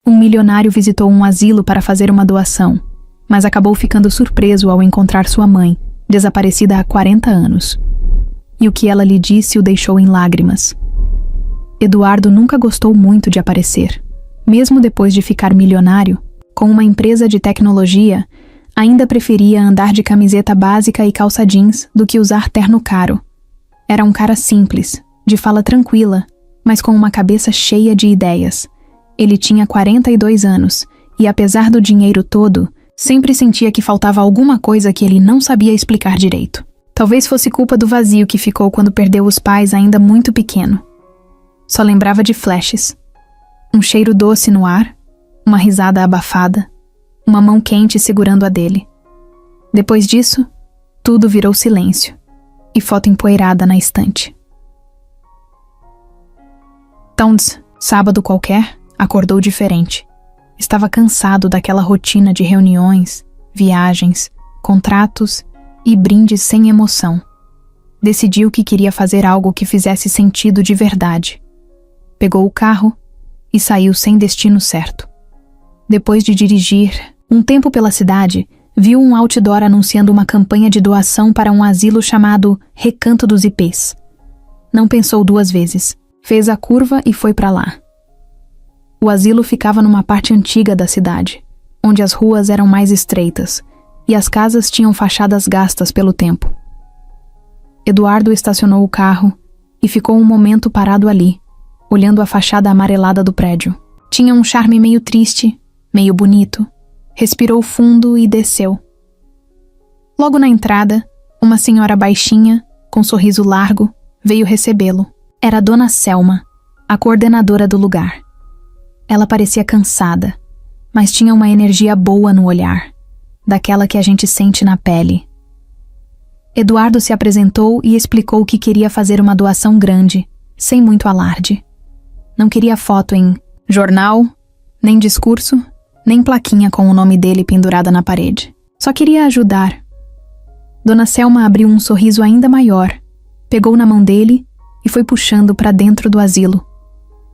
Um milionário visitou um asilo para fazer uma doação, mas acabou ficando surpreso ao encontrar sua mãe, desaparecida há 40 anos. E o que ela lhe disse o deixou em lágrimas. Eduardo nunca gostou muito de aparecer. Mesmo depois de ficar milionário, com uma empresa de tecnologia, ainda preferia andar de camiseta básica e calça jeans do que usar terno caro. Era um cara simples, de fala tranquila, mas com uma cabeça cheia de ideias. Ele tinha 42 anos e, apesar do dinheiro todo, sempre sentia que faltava alguma coisa que ele não sabia explicar direito. Talvez fosse culpa do vazio que ficou quando perdeu os pais ainda muito pequeno. Só lembrava de flashes. Um cheiro doce no ar, uma risada abafada, uma mão quente segurando a dele. Depois disso, tudo virou silêncio e foto empoeirada na estante. Towns, sábado qualquer, acordou diferente. Estava cansado daquela rotina de reuniões, viagens, contratos e brindes sem emoção. Decidiu que queria fazer algo que fizesse sentido de verdade. Pegou o carro e saiu sem destino certo. Depois de dirigir um tempo pela cidade, viu um outdoor anunciando uma campanha de doação para um asilo chamado Recanto dos Ipês. Não pensou duas vezes. Fez a curva e foi para lá. O asilo ficava numa parte antiga da cidade, onde as ruas eram mais estreitas e as casas tinham fachadas gastas pelo tempo. Eduardo estacionou o carro e ficou um momento parado ali, olhando a fachada amarelada do prédio. Tinha um charme meio triste, meio bonito. Respirou fundo e desceu. Logo na entrada, uma senhora baixinha, com sorriso largo, veio recebê-lo. Era Dona Selma, a coordenadora do lugar. Ela parecia cansada, mas tinha uma energia boa no olhar, daquela que a gente sente na pele. Eduardo se apresentou e explicou que queria fazer uma doação grande, sem muito alarde. Não queria foto em jornal, nem discurso, nem plaquinha com o nome dele pendurada na parede. Só queria ajudar. Dona Selma abriu um sorriso ainda maior, pegou na mão dele e foi puxando para dentro do asilo.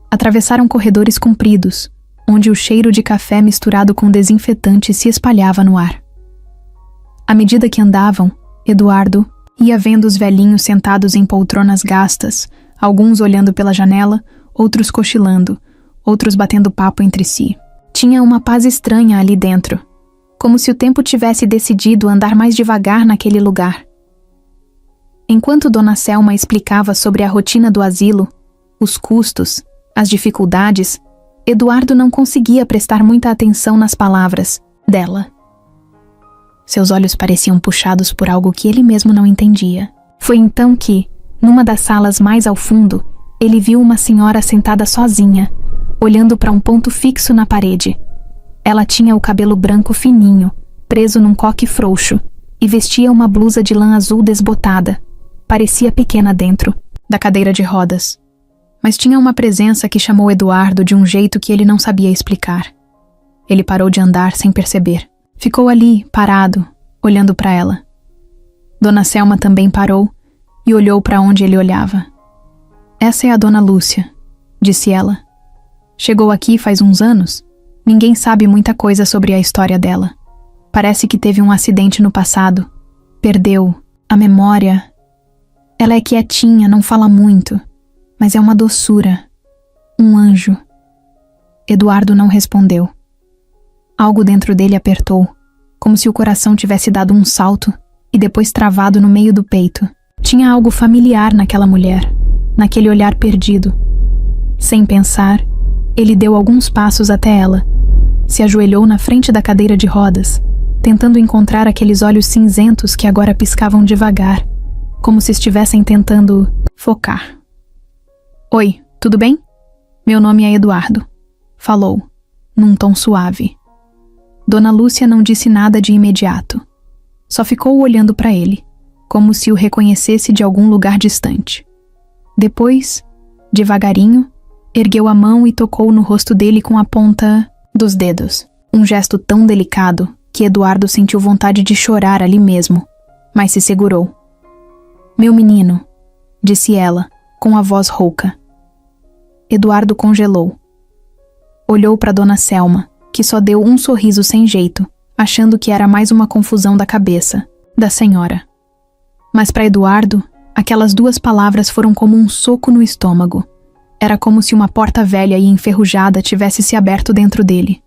Atravessaram corredores compridos, onde o cheiro de café misturado com desinfetante se espalhava no ar. À medida que andavam, Eduardo ia vendo os velhinhos sentados em poltronas gastas, alguns olhando pela janela, outros cochilando, outros batendo papo entre si. Tinha uma paz estranha ali dentro, como se o tempo tivesse decidido andar mais devagar naquele lugar. Enquanto Dona Selma explicava sobre a rotina do asilo, os custos, as dificuldades, Eduardo não conseguia prestar muita atenção nas palavras dela. Seus olhos pareciam puxados por algo que ele mesmo não entendia. Foi então que, numa das salas mais ao fundo, ele viu uma senhora sentada sozinha, olhando para um ponto fixo na parede. Ela tinha o cabelo branco fininho, preso num coque frouxo, e vestia uma blusa de lã azul desbotada. Parecia pequena dentro da cadeira de rodas, mas tinha uma presença que chamou Eduardo de um jeito que ele não sabia explicar. Ele parou de andar sem perceber. Ficou ali, parado, olhando para ela. Dona Selma também parou e olhou para onde ele olhava. "Essa é a Dona Lúcia", disse ela. "Chegou aqui faz uns anos. Ninguém sabe muita coisa sobre a história dela. Parece que teve um acidente no passado. Perdeu a memória. Ela é quietinha, não fala muito, mas é uma doçura. Um anjo." Eduardo não respondeu. Algo dentro dele apertou, como se o coração tivesse dado um salto e depois travado no meio do peito. Tinha algo familiar naquela mulher, naquele olhar perdido. Sem pensar, ele deu alguns passos até ela. Se ajoelhou na frente da cadeira de rodas, tentando encontrar aqueles olhos cinzentos que agora piscavam devagar, como se estivessem tentando focar. "Oi, tudo bem? Meu nome é Eduardo", falou, num tom suave. Dona Lúcia não disse nada de imediato. Só ficou olhando para ele, como se o reconhecesse de algum lugar distante. Depois, devagarinho, ergueu a mão e tocou no rosto dele com a ponta dos dedos. Um gesto tão delicado que Eduardo sentiu vontade de chorar ali mesmo, mas se segurou. "Meu menino", disse ela, com a voz rouca. Eduardo congelou. olhou para Dona Selma, que só deu um sorriso sem jeito, achando que era mais uma confusão da cabeça da senhora. Mas para Eduardo, aquelas duas palavras foram como um soco no estômago. Era como se uma porta velha e enferrujada tivesse se aberto dentro dele.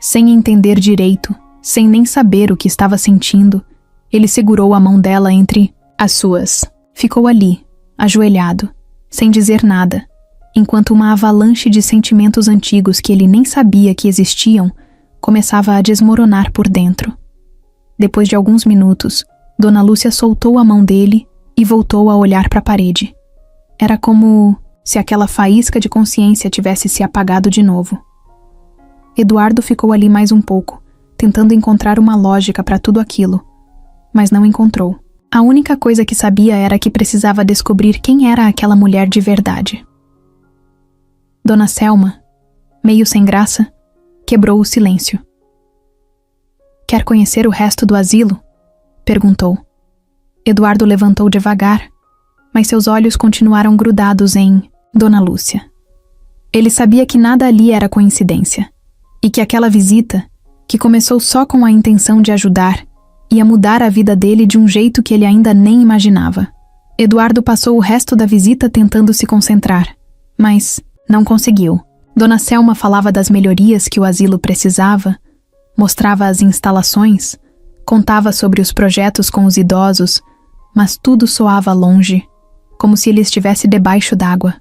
Sem entender direito, sem nem saber o que estava sentindo, ele segurou a mão dela entre as suas. Ficou ali, ajoelhado, sem dizer nada, enquanto uma avalanche de sentimentos antigos que ele nem sabia que existiam começava a desmoronar por dentro. Depois de alguns minutos, Dona Lúcia soltou a mão dele e voltou a olhar para a parede. Era como se aquela faísca de consciência tivesse se apagado de novo. Eduardo ficou ali mais um pouco, tentando encontrar uma lógica para tudo aquilo, mas não encontrou. A única coisa que sabia era que precisava descobrir quem era aquela mulher de verdade. Dona Selma, meio sem graça, quebrou o silêncio. "Quer conhecer o resto do asilo?" perguntou. Eduardo levantou devagar, mas seus olhos continuaram grudados em Dona Lúcia. Ele sabia que nada ali era coincidência, e que aquela visita, que começou só com a intenção de ajudar, ia mudar a vida dele de um jeito que ele ainda nem imaginava. Eduardo passou o resto da visita tentando se concentrar, mas não conseguiu. Dona Selma falava das melhorias que o asilo precisava, mostrava as instalações, contava sobre os projetos com os idosos, mas tudo soava longe, como se ele estivesse debaixo d'água.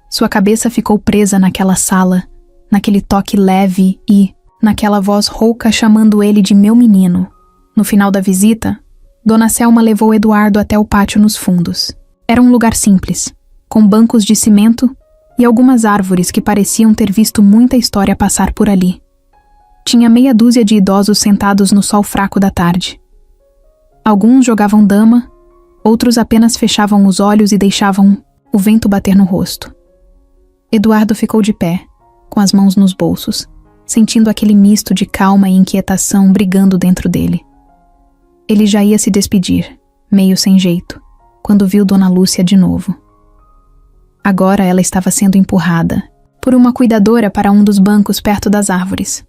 Sua cabeça ficou presa naquela sala, naquele toque leve e naquela voz rouca chamando ele de meu menino. No final da visita, Dona Selma levou Eduardo até o pátio nos fundos. Era um lugar simples, com bancos de cimento e algumas árvores que pareciam ter visto muita história passar por ali. Tinha meia dúzia de idosos sentados no sol fraco da tarde. Alguns jogavam dama, outros apenas fechavam os olhos e deixavam o vento bater no rosto. Eduardo ficou de pé, com as mãos nos bolsos, sentindo aquele misto de calma e inquietação brigando dentro dele. Ele já ia se despedir, meio sem jeito, quando viu Dona Lúcia de novo. Agora ela estava sendo empurrada por uma cuidadora para um dos bancos perto das árvores.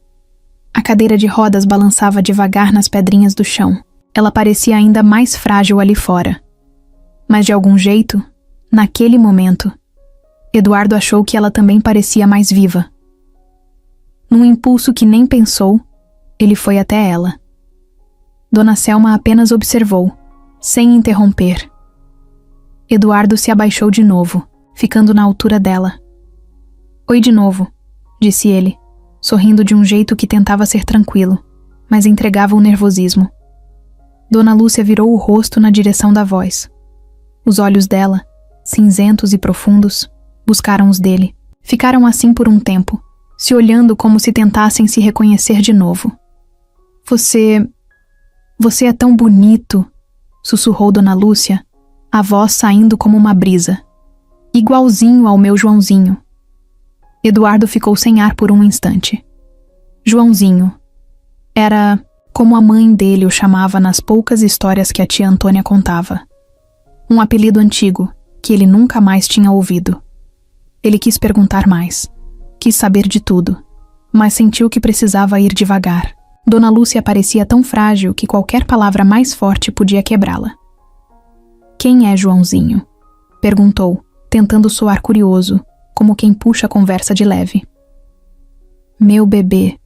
A cadeira de rodas balançava devagar nas pedrinhas do chão. Ela parecia ainda mais frágil ali fora. Mas de algum jeito, naquele momento, Eduardo achou que ela também parecia mais viva. Num impulso que nem pensou, ele foi até ela. Dona Selma apenas observou, sem interromper. Eduardo se abaixou de novo, ficando na altura dela. "Oi de novo", disse ele, sorrindo de um jeito que tentava ser tranquilo, mas entregava o nervosismo. Dona Lúcia virou o rosto na direção da voz. Os olhos dela, cinzentos e profundos, buscaram os dele. Ficaram assim por um tempo, se olhando como se tentassem se reconhecer de novo. Você é tão bonito", sussurrou Dona Lúcia, a voz saindo como uma brisa. "Igualzinho ao meu Joãozinho." Eduardo ficou sem ar por um instante. Joãozinho. Era como a mãe dele o chamava nas poucas histórias que a tia Antônia contava. Um apelido antigo, que ele nunca mais tinha ouvido. Ele quis perguntar mais. Quis saber de tudo, mas sentiu que precisava ir devagar. Dona Lúcia parecia tão frágil que qualquer palavra mais forte podia quebrá-la. "Quem é Joãozinho?" perguntou, tentando soar curioso, como quem puxa a conversa de leve. Meu bebê,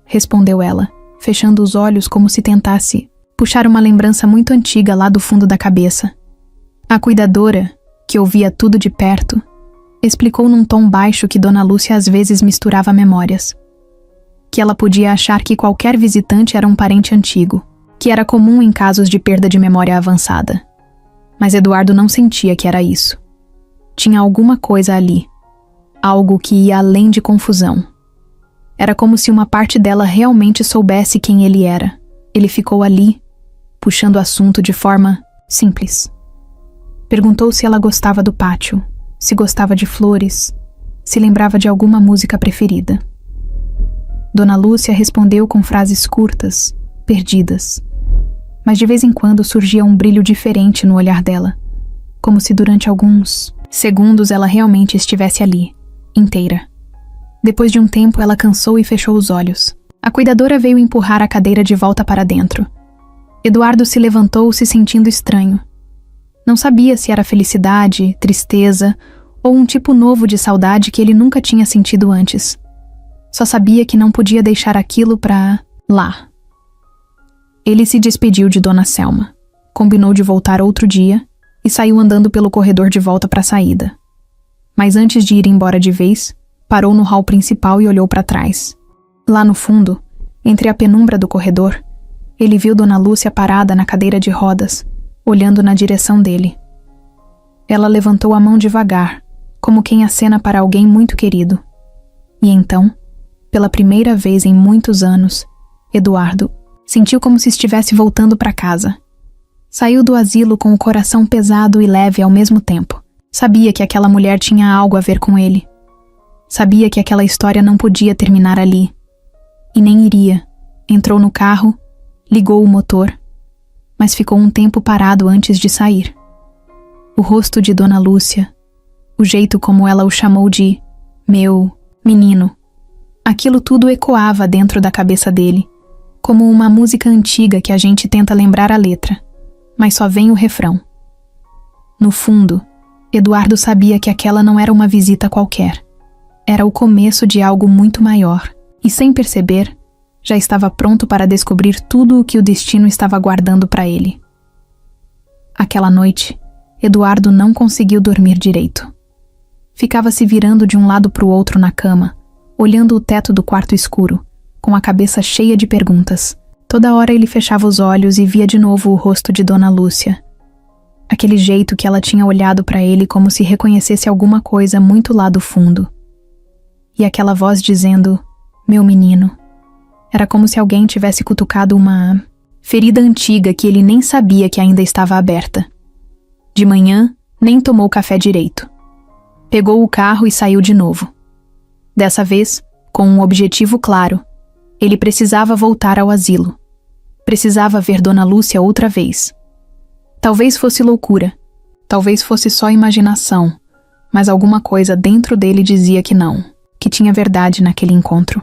respondeu ela, fechando os olhos como se tentasse puxar uma lembrança muito antiga lá do fundo da cabeça. A cuidadora, que ouvia tudo de perto, explicou num tom baixo que Dona Lúcia às vezes misturava memórias. Que ela podia achar que qualquer visitante era um parente antigo, que era comum em casos de perda de memória avançada. Mas Eduardo não sentia que era isso. Tinha alguma coisa ali, algo que ia além de confusão. Era como se uma parte dela realmente soubesse quem ele era. Ele ficou ali, puxando o assunto de forma simples. Perguntou se ela gostava do pátio, se gostava de flores, se lembrava de alguma música preferida. Dona Lúcia respondeu com frases curtas, perdidas. Mas de vez em quando surgia um brilho diferente no olhar dela, como se durante alguns segundos ela realmente estivesse ali, inteira. Depois de um tempo, ela cansou e fechou os olhos. A cuidadora veio empurrar a cadeira de volta para dentro. Eduardo se levantou, se sentindo estranho. Não sabia se era felicidade, tristeza ou um tipo novo de saudade que ele nunca tinha sentido antes. Só sabia que não podia deixar aquilo pra lá. Ele se despediu de Dona Selma, combinou de voltar outro dia e saiu andando pelo corredor de volta para a saída. Mas antes de ir embora de vez, parou no hall principal e olhou para trás. Lá no fundo, entre a penumbra do corredor, ele viu Dona Lúcia parada na cadeira de rodas, olhando na direção dele. Ela levantou a mão devagar, como quem acena para alguém muito querido. E então, pela primeira vez em muitos anos, Eduardo sentiu como se estivesse voltando para casa. Saiu do asilo com o coração pesado e leve ao mesmo tempo. Sabia que aquela mulher tinha algo a ver com ele. Sabia que aquela história não podia terminar ali. E nem iria. Entrou no carro, ligou o motor, mas ficou um tempo parado antes de sair. O rosto de Dona Lúcia, o jeito como ela o chamou de meu menino, aquilo tudo ecoava dentro da cabeça dele, como uma música antiga que a gente tenta lembrar a letra, mas só vem o refrão. No fundo, Eduardo sabia que aquela não era uma visita qualquer. Era o começo de algo muito maior, e sem perceber, já estava pronto para descobrir tudo o que o destino estava guardando para ele. Aquela noite, Eduardo não conseguiu dormir direito. Ficava se virando de um lado para o outro na cama, olhando o teto do quarto escuro, com a cabeça cheia de perguntas. Toda hora ele fechava os olhos e via de novo o rosto de Dona Lúcia. Aquele jeito que ela tinha olhado para ele como se reconhecesse alguma coisa muito lá do fundo. E aquela voz dizendo, meu menino. Era como se alguém tivesse cutucado uma ferida antiga que ele nem sabia que ainda estava aberta. De manhã, nem tomou café direito. Pegou o carro e saiu de novo. Dessa vez, com um objetivo claro. Ele precisava voltar ao asilo. Precisava ver Dona Lúcia outra vez. Talvez fosse loucura. Talvez fosse só imaginação. Mas alguma coisa dentro dele dizia que não. Que tinha verdade naquele encontro.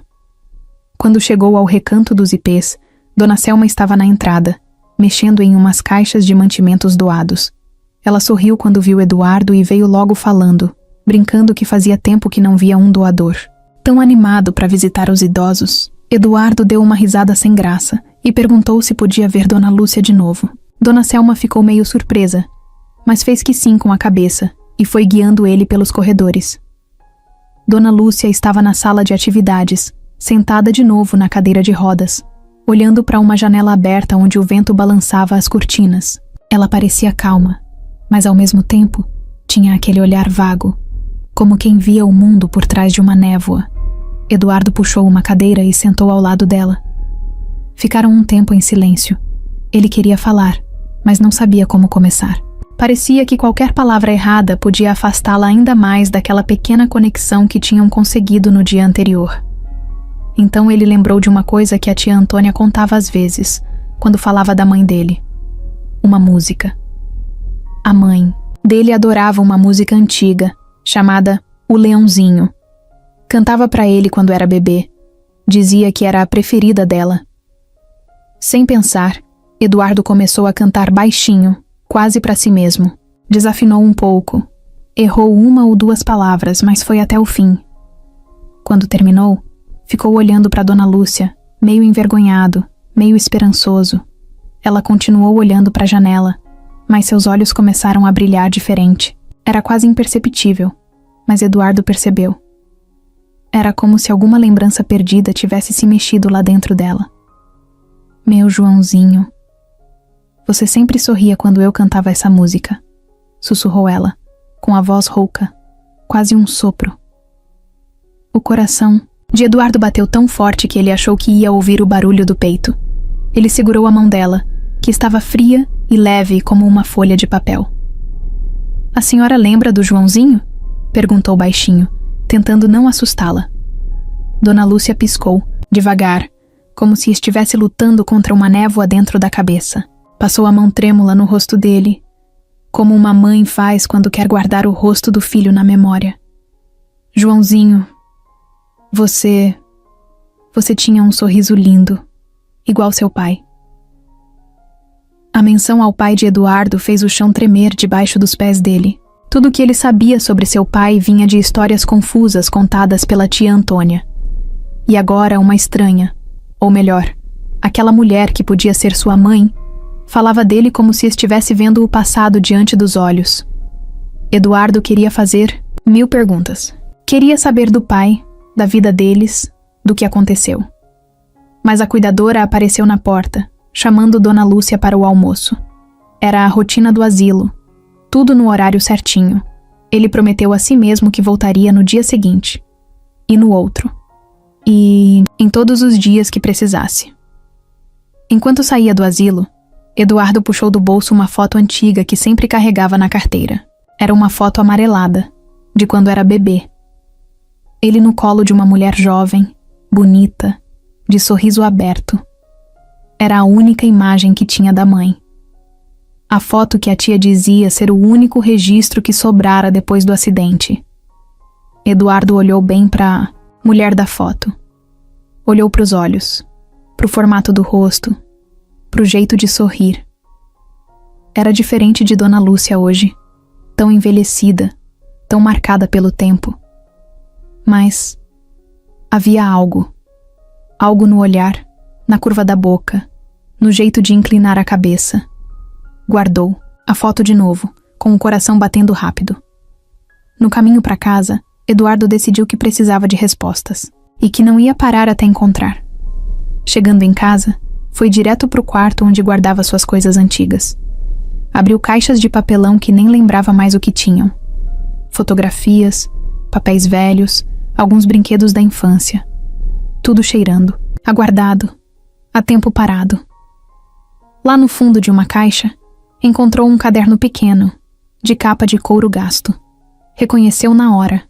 Quando chegou ao recanto dos ipês, Dona Selma estava na entrada, mexendo em umas caixas de mantimentos doados. Ela sorriu quando viu Eduardo e veio logo falando, brincando que fazia tempo que não via um doador. Tão animado para visitar os idosos, Eduardo deu uma risada sem graça e perguntou se podia ver Dona Lúcia de novo. Dona Selma ficou meio surpresa, mas fez que sim com a cabeça e foi guiando ele pelos corredores. Dona Lúcia estava na sala de atividades, sentada de novo na cadeira de rodas, olhando para uma janela aberta onde o vento balançava as cortinas. Ela parecia calma, mas ao mesmo tempo tinha aquele olhar vago, como quem via o mundo por trás de uma névoa. Eduardo puxou uma cadeira e sentou ao lado dela. Ficaram um tempo em silêncio. Ele queria falar, mas não sabia como começar. Parecia que qualquer palavra errada podia afastá-la ainda mais daquela pequena conexão que tinham conseguido no dia anterior. Então ele lembrou de uma coisa que a tia Antônia contava às vezes, quando falava da mãe dele. Uma música. A mãe dele adorava uma música antiga, chamada O Leãozinho. Cantava para ele quando era bebê. Dizia que era a preferida dela. Sem pensar, Eduardo começou a cantar baixinho, quase para si mesmo. Desafinou um pouco. Errou uma ou duas palavras, mas foi até o fim. Quando terminou, ficou olhando para Dona Lúcia, meio envergonhado, meio esperançoso. Ela continuou olhando para a janela, mas seus olhos começaram a brilhar diferente. Era quase imperceptível, mas Eduardo percebeu. Era como se alguma lembrança perdida tivesse se mexido lá dentro dela. Meu Joãozinho. Você sempre sorria quando eu cantava essa música, sussurrou ela, com a voz rouca, quase um sopro. O coração de Eduardo bateu tão forte que ele achou que ia ouvir o barulho do peito. Ele segurou a mão dela, que estava fria e leve como uma folha de papel. A senhora lembra do Joãozinho? Perguntou baixinho, tentando não assustá-la. Dona Lúcia piscou, devagar, como se estivesse lutando contra uma névoa dentro da cabeça. Passou a mão trêmula no rosto dele, como uma mãe faz quando quer guardar o rosto do filho na memória. Joãozinho, Você tinha um sorriso lindo, igual seu pai. A menção ao pai de Eduardo fez o chão tremer debaixo dos pés dele. Tudo o que ele sabia sobre seu pai vinha de histórias confusas contadas pela tia Antônia. E agora uma estranha, ou melhor, aquela mulher que podia ser sua mãe, falava dele como se estivesse vendo o passado diante dos olhos. Eduardo queria fazer 1000 perguntas. Queria saber do pai, da vida deles, do que aconteceu. Mas a cuidadora apareceu na porta, chamando Dona Lúcia para o almoço. Era a rotina do asilo, tudo no horário certinho. Ele prometeu a si mesmo que voltaria no dia seguinte, e no outro, e em todos os dias que precisasse. Enquanto saía do asilo, Eduardo puxou do bolso uma foto antiga que sempre carregava na carteira. Era uma foto amarelada, de quando era bebê. Ele no colo de uma mulher jovem, bonita, de sorriso aberto. Era a única imagem que tinha da mãe. A foto que a tia dizia ser o único registro que sobrara depois do acidente. Eduardo olhou bem para a mulher da foto. Olhou para os olhos, para o formato do rosto, para o jeito de sorrir. Era diferente de Dona Lúcia hoje, tão envelhecida, tão marcada pelo tempo. Mas havia algo no olhar, na curva da boca, no jeito de inclinar a cabeça. Guardou a foto de novo, com o coração batendo rápido. No caminho para casa, Eduardo decidiu que precisava de respostas e que não ia parar até encontrar. Chegando em casa, foi direto para o quarto onde guardava suas coisas antigas. Abriu caixas de papelão que nem lembrava mais o que tinham. Fotografias, papéis velhos, alguns brinquedos da infância. Tudo cheirando, aguardado, a tempo parado. Lá no fundo de uma caixa, encontrou um caderno pequeno, de capa de couro gasto. Reconheceu na hora.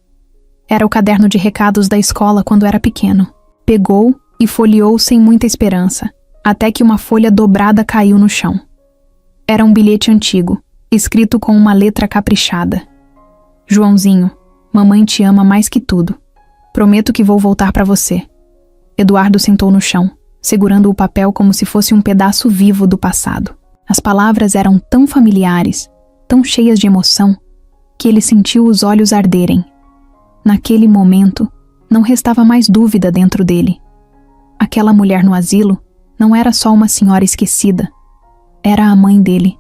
Era o caderno de recados da escola quando era pequeno. Pegou e folheou sem muita esperança, até que uma folha dobrada caiu no chão. Era um bilhete antigo, escrito com uma letra caprichada. Joãozinho, mamãe te ama mais que tudo. Prometo que vou voltar para você. Eduardo sentou no chão, segurando o papel como se fosse um pedaço vivo do passado. As palavras eram tão familiares, tão cheias de emoção, que ele sentiu os olhos arderem. Naquele momento, não restava mais dúvida dentro dele. Aquela mulher no asilo não era só uma senhora esquecida. Era a mãe dele.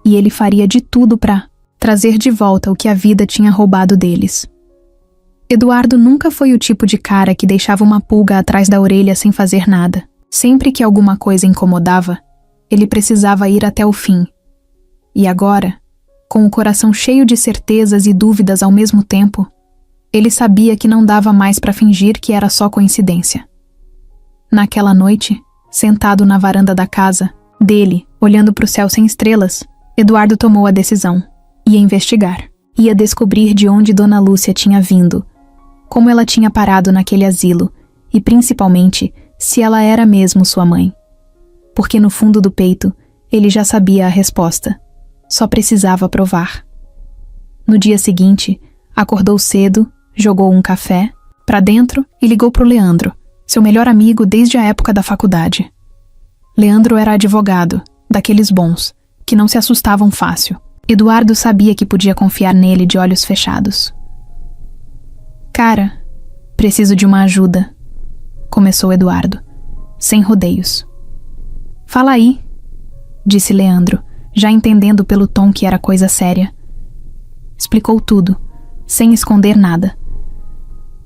E ele faria de tudo para trazer de volta o que a vida tinha roubado deles. Eduardo nunca foi o tipo de cara que deixava uma pulga atrás da orelha sem fazer nada. Sempre que alguma coisa incomodava, ele precisava ir até o fim. E agora, com o coração cheio de certezas e dúvidas ao mesmo tempo, ele sabia que não dava mais para fingir que era só coincidência. Naquela noite, sentado na varanda da casa dele, olhando para o céu sem estrelas, Eduardo tomou a decisão. Ia investigar. Ia descobrir de onde Dona Lúcia tinha vindo, como ela tinha parado naquele asilo e, principalmente, se ela era mesmo sua mãe. Porque no fundo do peito, ele já sabia a resposta. Só precisava provar. No dia seguinte, acordou cedo, jogou um café pra dentro e ligou pro Leandro, seu melhor amigo desde a época da faculdade. Leandro era advogado, daqueles bons, que não se assustavam fácil. Eduardo sabia que podia confiar nele de olhos fechados. Cara, preciso de uma ajuda, começou Eduardo, sem rodeios. Fala aí, disse Leandro, já entendendo pelo tom que era coisa séria. Explicou tudo, sem esconder nada.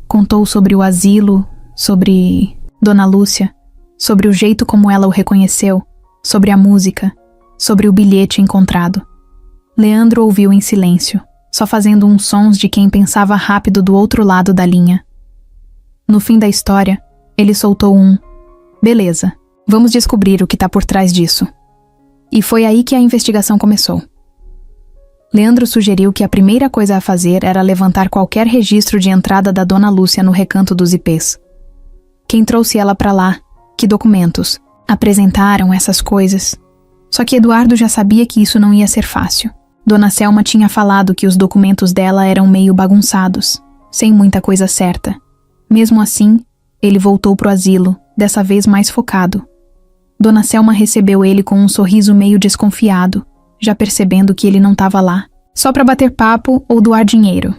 Contou sobre o asilo, sobre Dona Lúcia, sobre o jeito como ela o reconheceu, sobre a música, sobre o bilhete encontrado. Leandro ouviu em silêncio, só fazendo uns sons de quem pensava rápido do outro lado da linha. No fim da história, ele soltou um "Beleza, vamos descobrir o que tá por trás disso." E foi aí que a investigação começou. Leandro sugeriu que a primeira coisa a fazer era levantar qualquer registro de entrada da Dona Lúcia no recanto dos IPs. Quem trouxe ela pra lá? Que documentos? Apresentaram essas coisas? Só que Eduardo já sabia que isso não ia ser fácil. Dona Selma tinha falado que os documentos dela eram meio bagunçados, sem muita coisa certa. Mesmo assim, ele voltou pro asilo, dessa vez mais focado. Dona Selma recebeu ele com um sorriso meio desconfiado, já percebendo que ele não estava lá, só para bater papo ou doar dinheiro.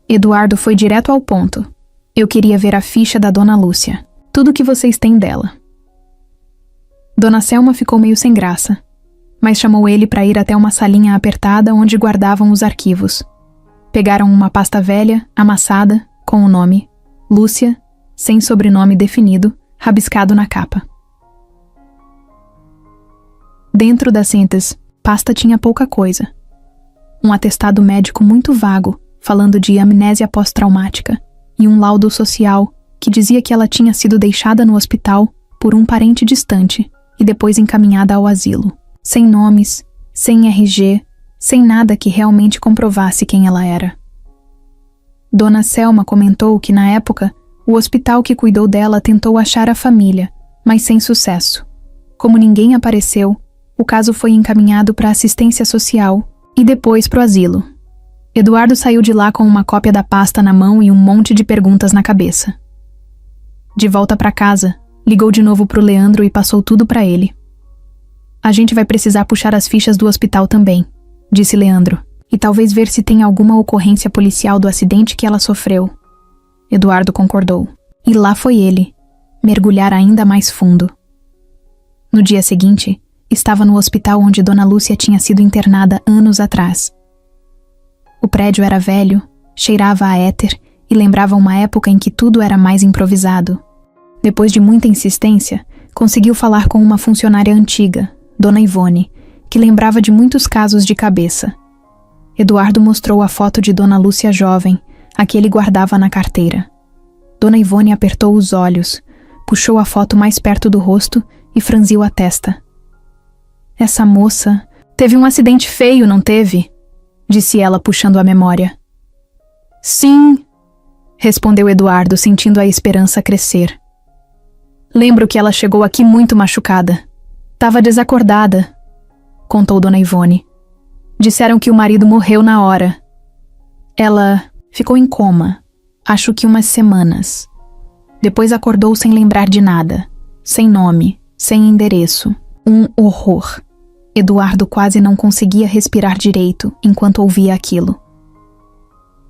Eduardo foi direto ao ponto. Eu queria ver a ficha da Dona Lúcia. Tudo que vocês têm dela. Dona Selma ficou meio sem graça, mas chamou ele para ir até uma salinha apertada onde guardavam os arquivos. Pegaram uma pasta velha, amassada, com o nome Lúcia, sem sobrenome definido, rabiscado na capa. Dentro da síntese, pasta tinha pouca coisa. Um atestado médico muito vago, falando de amnésia pós-traumática, e um laudo social que dizia que ela tinha sido deixada no hospital por um parente distante e depois encaminhada ao asilo, sem nomes, sem RG, sem nada que realmente comprovasse quem ela era. Dona Selma comentou que, na época, o hospital que cuidou dela tentou achar a família, mas sem sucesso. Como ninguém apareceu, o caso foi encaminhado para assistência social e depois para o asilo. Eduardo saiu de lá com uma cópia da pasta na mão e um monte de perguntas na cabeça. De volta para casa, ligou de novo pro Leandro e passou tudo para ele. A gente vai precisar puxar as fichas do hospital também, disse Leandro, e talvez ver se tem alguma ocorrência policial do acidente que ela sofreu. Eduardo concordou. E lá foi ele, mergulhar ainda mais fundo. No dia seguinte, estava no hospital onde Dona Lúcia tinha sido internada anos atrás. O prédio era velho, cheirava a éter e lembrava uma época em que tudo era mais improvisado. Depois de muita insistência, conseguiu falar com uma funcionária antiga, Dona Ivone, que lembrava de muitos casos de cabeça. Eduardo mostrou a foto de Dona Lúcia jovem, a que ele guardava na carteira. Dona Ivone apertou os olhos, puxou a foto mais perto do rosto e franziu a testa. Essa moça teve um acidente feio, não teve? Disse ela, puxando a memória. Sim, respondeu Eduardo, sentindo a esperança crescer. Lembro que ela chegou aqui muito machucada. Tava desacordada, contou Dona Ivone. Disseram que o marido morreu na hora. Ela ficou em coma, acho que umas semanas. Depois acordou sem lembrar de nada, sem nome, sem endereço. Um horror. Eduardo quase não conseguia respirar direito enquanto ouvia aquilo.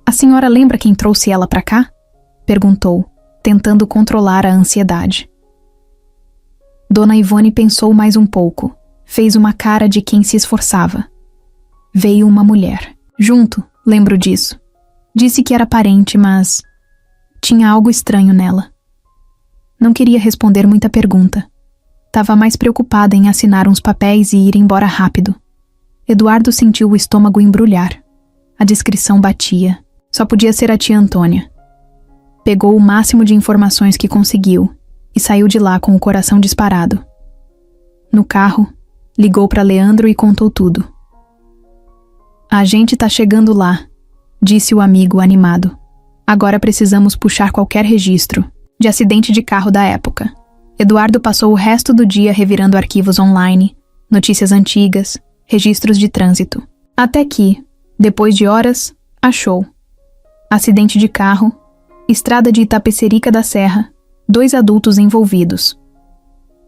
A senhora lembra quem trouxe ela para cá? Perguntou, tentando controlar a ansiedade. Dona Ivone pensou mais um pouco, fez uma cara de quem se esforçava. Veio uma mulher. Junto, lembro disso. Disse que era parente, mas tinha algo estranho nela. Não queria responder muita pergunta. Estava mais preocupada em assinar uns papéis e ir embora rápido. Eduardo sentiu o estômago embrulhar. A descrição batia. Só podia ser a tia Antônia. Pegou o máximo de informações que conseguiu e saiu de lá com o coração disparado. No carro, ligou para Leandro e contou tudo. A gente tá chegando lá, disse o amigo animado. Agora precisamos puxar qualquer registro de acidente de carro da época. Eduardo passou o resto do dia revirando arquivos online, notícias antigas, registros de trânsito. Até que, depois de horas, achou. Acidente de carro, estrada de Itapecerica da Serra, 2 adultos envolvidos.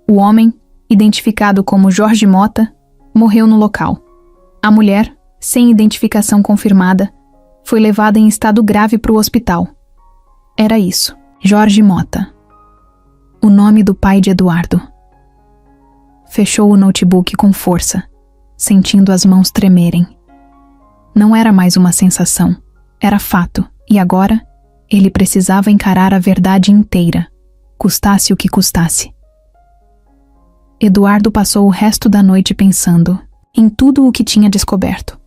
O homem, identificado como Jorge Mota, morreu no local. A mulher, sem identificação confirmada, foi levada em estado grave para o hospital. Era isso, Jorge Mota. O nome do pai de Eduardo. Fechou o notebook com força, sentindo as mãos tremerem. Não era mais uma sensação, era fato, e agora ele precisava encarar a verdade inteira, custasse o que custasse. Eduardo passou o resto da noite pensando em tudo o que tinha descoberto.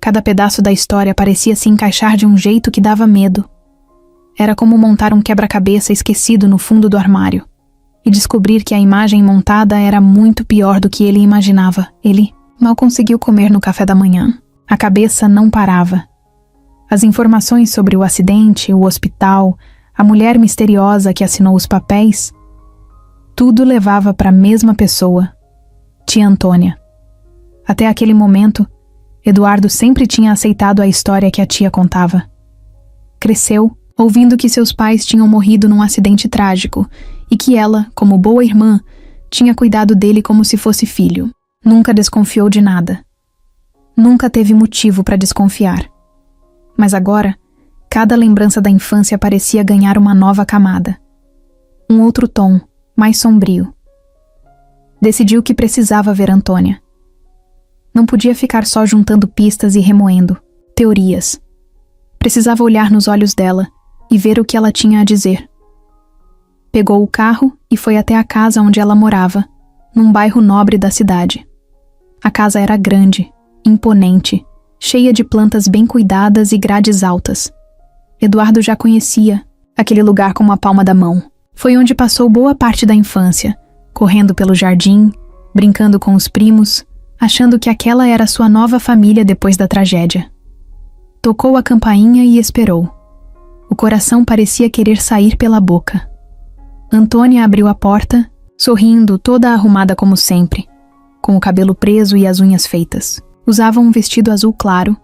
Cada pedaço da história parecia se encaixar de um jeito que dava medo. Era como montar um quebra-cabeça esquecido no fundo do armário e descobrir que a imagem montada era muito pior do que ele imaginava. Ele mal conseguiu comer no café da manhã. A cabeça não parava. As informações sobre o acidente, o hospital, a mulher misteriosa que assinou os papéis, tudo levava para a mesma pessoa, tia Antônia. Até aquele momento, Eduardo sempre tinha aceitado a história que a tia contava. Cresceu ouvindo que seus pais tinham morrido num acidente trágico e que ela, como boa irmã, tinha cuidado dele como se fosse filho. Nunca desconfiou de nada. Nunca teve motivo para desconfiar. Mas agora, cada lembrança da infância parecia ganhar uma nova camada. Um outro tom, mais sombrio. Decidiu que precisava ver Antônia. Não podia ficar só juntando pistas e remoendo teorias. Precisava olhar nos olhos dela e ver o que ela tinha a dizer. Pegou o carro e foi até a casa onde ela morava, num bairro nobre da cidade. A casa era grande, imponente, cheia de plantas bem cuidadas e grades altas. Eduardo já conhecia aquele lugar como a palma da mão. Foi onde passou boa parte da infância, correndo pelo jardim, brincando com os primos, achando que aquela era sua nova família depois da tragédia. Tocou a campainha e esperou. O coração parecia querer sair pela boca. Antônia abriu a porta, sorrindo, toda arrumada como sempre, com o cabelo preso e as unhas feitas. Usava um vestido azul claro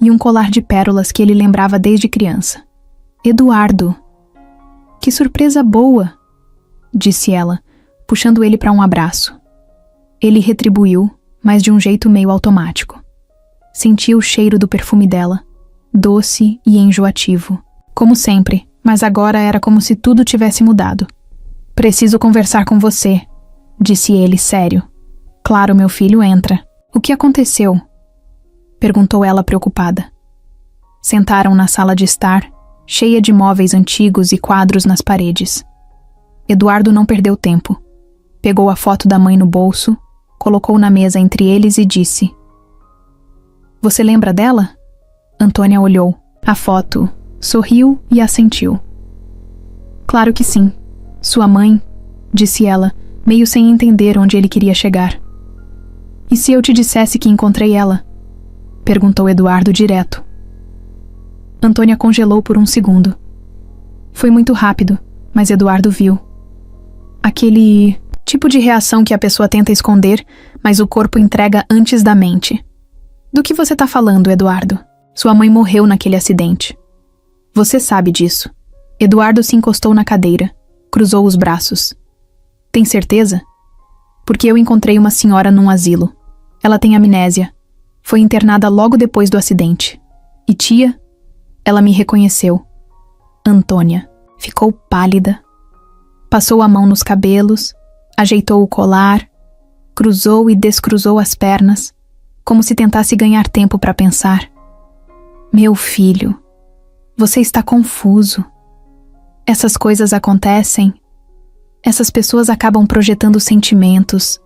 e um colar de pérolas que ele lembrava desde criança. Eduardo! Que surpresa boa! Disse ela, puxando ele para um abraço. Ele retribuiu, mas de um jeito meio automático. Sentia o cheiro do perfume dela, doce e enjoativo. Como sempre, mas agora era como se tudo tivesse mudado. Preciso conversar com você, disse ele, sério. Claro, meu filho, entra. O que aconteceu? Perguntou ela preocupada. Sentaram na sala de estar, cheia de móveis antigos e quadros nas paredes. Eduardo não perdeu tempo. Pegou a foto da mãe no bolso, colocou na mesa entre eles e disse: Você lembra dela? Antônia olhou a foto, sorriu e assentiu. Claro que sim. Sua mãe, disse ela, meio sem entender onde ele queria chegar. E se eu te dissesse que encontrei ela? Perguntou Eduardo direto. Antônia congelou por um segundo. Foi muito rápido, mas Eduardo viu. Aquele tipo de reação que a pessoa tenta esconder, mas o corpo entrega antes da mente. Do que você tá falando, Eduardo? Sua mãe morreu naquele acidente. Você sabe disso. Eduardo se encostou na cadeira, cruzou os braços. Tem certeza? Porque eu encontrei uma senhora num asilo. Ela tem amnésia. Foi internada logo depois do acidente. E tia? Ela me reconheceu. Antônia ficou pálida. Passou a mão nos cabelos, ajeitou o colar, cruzou e descruzou as pernas, como se tentasse ganhar tempo para pensar. Meu filho, você está confuso. Essas coisas acontecem. Essas pessoas acabam projetando sentimentos.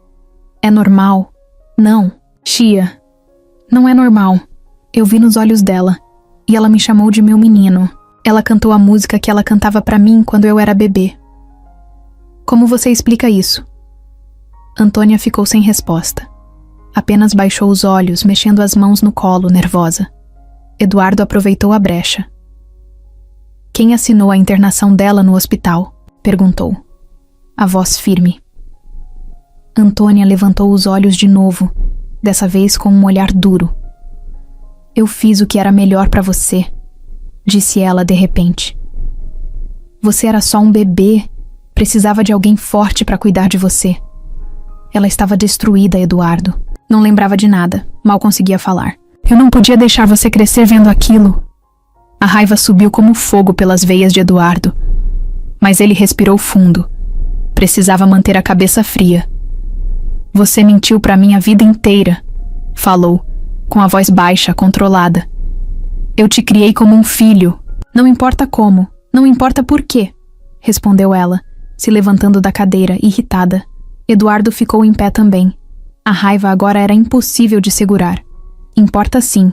É normal? Não, tia. Não é normal. Eu vi nos olhos dela. E ela me chamou de meu menino. Ela cantou a música que ela cantava pra mim quando eu era bebê. Como você explica isso? Antônia ficou sem resposta. Apenas baixou os olhos, mexendo as mãos no colo, nervosa. Eduardo aproveitou a brecha. Quem assinou a internação dela no hospital? Perguntou. A voz firme. Antônia levantou os olhos de novo, dessa vez com um olhar duro. Eu fiz o que era melhor pra você, disse ela de repente. Você era só um bebê, precisava de alguém forte pra cuidar de você. Ela estava destruída, Eduardo. Não lembrava de nada, mal conseguia falar. Eu não podia deixar você crescer vendo aquilo. A raiva subiu como fogo pelas veias de Eduardo. Mas ele respirou fundo. Precisava manter a cabeça fria. Você mentiu pra mim a vida inteira, falou, com a voz baixa, controlada. Eu te criei como um filho. Não importa como, não importa por quê, respondeu ela, se levantando da cadeira, irritada. Eduardo ficou em pé também. A raiva agora era impossível de segurar. Importa sim.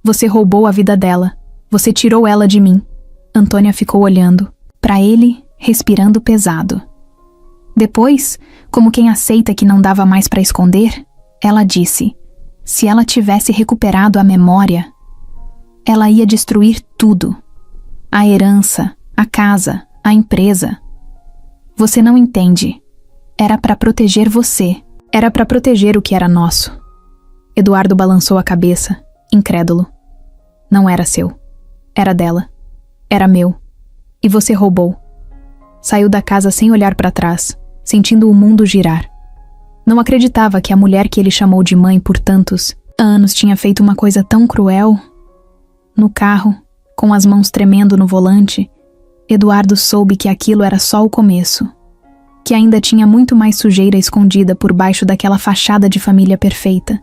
Você roubou a vida dela. Você tirou ela de mim. Antônia ficou olhando para ele, respirando pesado. Depois, como quem aceita que não dava mais para esconder, ela disse: se ela tivesse recuperado a memória, ela ia destruir tudo. A herança, a casa, a empresa. Você não entende. Era para proteger você. Era para proteger o que era nosso. Eduardo balançou a cabeça, incrédulo. Não era seu. Era dela. Era meu. E você roubou. Saiu da casa sem olhar para trás, sentindo o mundo girar. Não acreditava que a mulher que ele chamou de mãe por tantos anos tinha feito uma coisa tão cruel. No carro, com as mãos tremendo no volante, Eduardo soube que aquilo era só o começo, que ainda tinha muito mais sujeira escondida por baixo daquela fachada de família perfeita,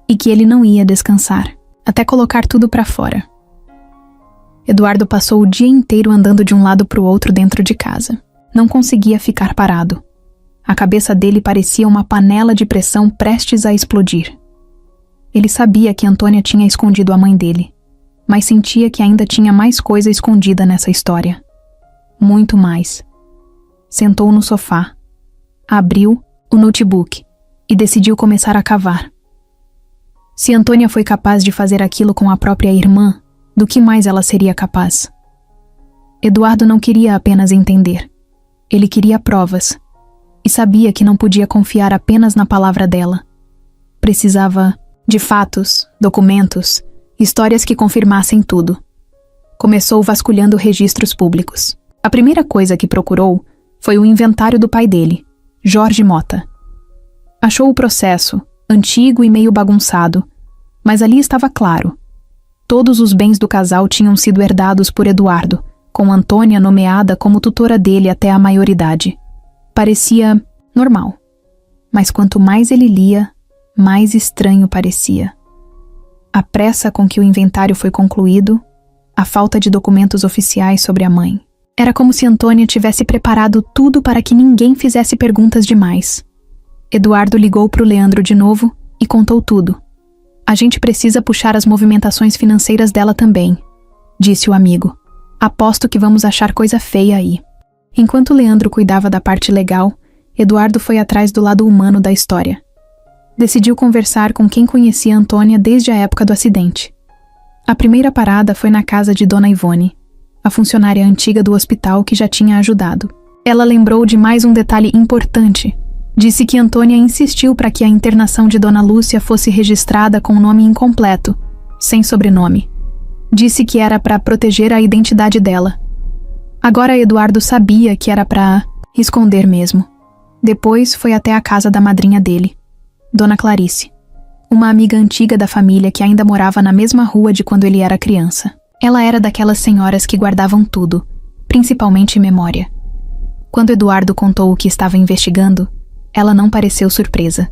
e que ele não ia descansar, até colocar tudo para fora. Eduardo passou o dia inteiro andando de um lado para o outro dentro de casa. Não conseguia ficar parado. A cabeça dele parecia uma panela de pressão prestes a explodir. Ele sabia que Antônia tinha escondido a mãe dele, mas sentia que ainda tinha mais coisa escondida nessa história. Muito mais. Sentou no sofá, abriu o notebook e decidiu começar a cavar. Se Antônia foi capaz de fazer aquilo com a própria irmã, do que mais ela seria capaz? Eduardo não queria apenas entender. Ele queria provas. E sabia que não podia confiar apenas na palavra dela. Precisava de fatos, documentos, histórias que confirmassem tudo. Começou vasculhando registros públicos. A primeira coisa que procurou foi o inventário do pai dele, Jorge Mota. Achou o processo, antigo e meio bagunçado, mas ali estava claro. Todos os bens do casal tinham sido herdados por Eduardo, com Antônia nomeada como tutora dele até a maioridade. Parecia normal, mas quanto mais ele lia, mais estranho parecia. A pressa com que o inventário foi concluído, a falta de documentos oficiais sobre a mãe. Era como se Antônia tivesse preparado tudo para que ninguém fizesse perguntas demais. Eduardo ligou para o Leandro de novo e contou tudo. A gente precisa puxar as movimentações financeiras dela também, disse o amigo. Aposto que vamos achar coisa feia aí. Enquanto Leandro cuidava da parte legal, Eduardo foi atrás do lado humano da história. Decidiu conversar com quem conhecia Antônia desde a época do acidente. A primeira parada foi na casa de Dona Ivone, a funcionária antiga do hospital que já tinha ajudado. Ela lembrou de mais um detalhe importante. Disse que Antônia insistiu para que a internação de Dona Lúcia fosse registrada com o nome incompleto, sem sobrenome. Disse que era para proteger a identidade dela. Agora Eduardo sabia que era para esconder mesmo. Depois foi até a casa da madrinha dele, Dona Clarice, uma amiga antiga da família que ainda morava na mesma rua de quando ele era criança. Ela era daquelas senhoras que guardavam tudo, principalmente memória. Quando Eduardo contou o que estava investigando, ela não pareceu surpresa.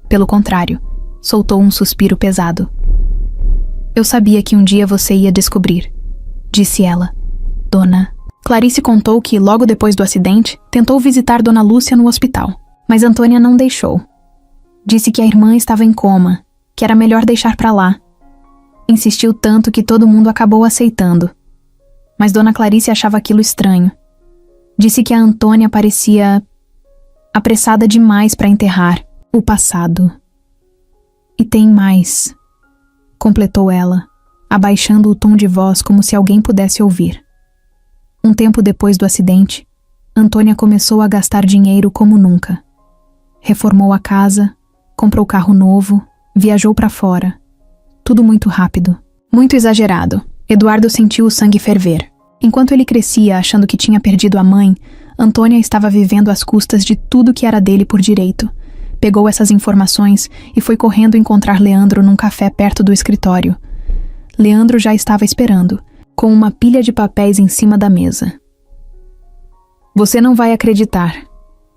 Pelo contrário, soltou um suspiro pesado. Eu sabia que um dia você ia descobrir, disse ela. Dona Clarice contou que, logo depois do acidente, tentou visitar Dona Lúcia no hospital, mas Antônia não deixou. Disse que a irmã estava em coma, que era melhor deixar pra lá. Insistiu tanto que todo mundo acabou aceitando. Mas Dona Clarice achava aquilo estranho. Disse que a Antônia parecia apressada demais para enterrar o passado. E tem mais, completou ela, abaixando o tom de voz como se alguém pudesse ouvir. Um tempo depois do acidente, Antônia começou a gastar dinheiro como nunca. Reformou a casa, comprou carro novo, viajou para fora. Tudo muito rápido, muito exagerado. Eduardo sentiu o sangue ferver. Enquanto ele crescia achando que tinha perdido a mãe, Antônia estava vivendo às custas de tudo que era dele por direito. Pegou essas informações e foi correndo encontrar Leandro num café perto do escritório. Leandro já estava esperando, com uma pilha de papéis em cima da mesa. Você não vai acreditar,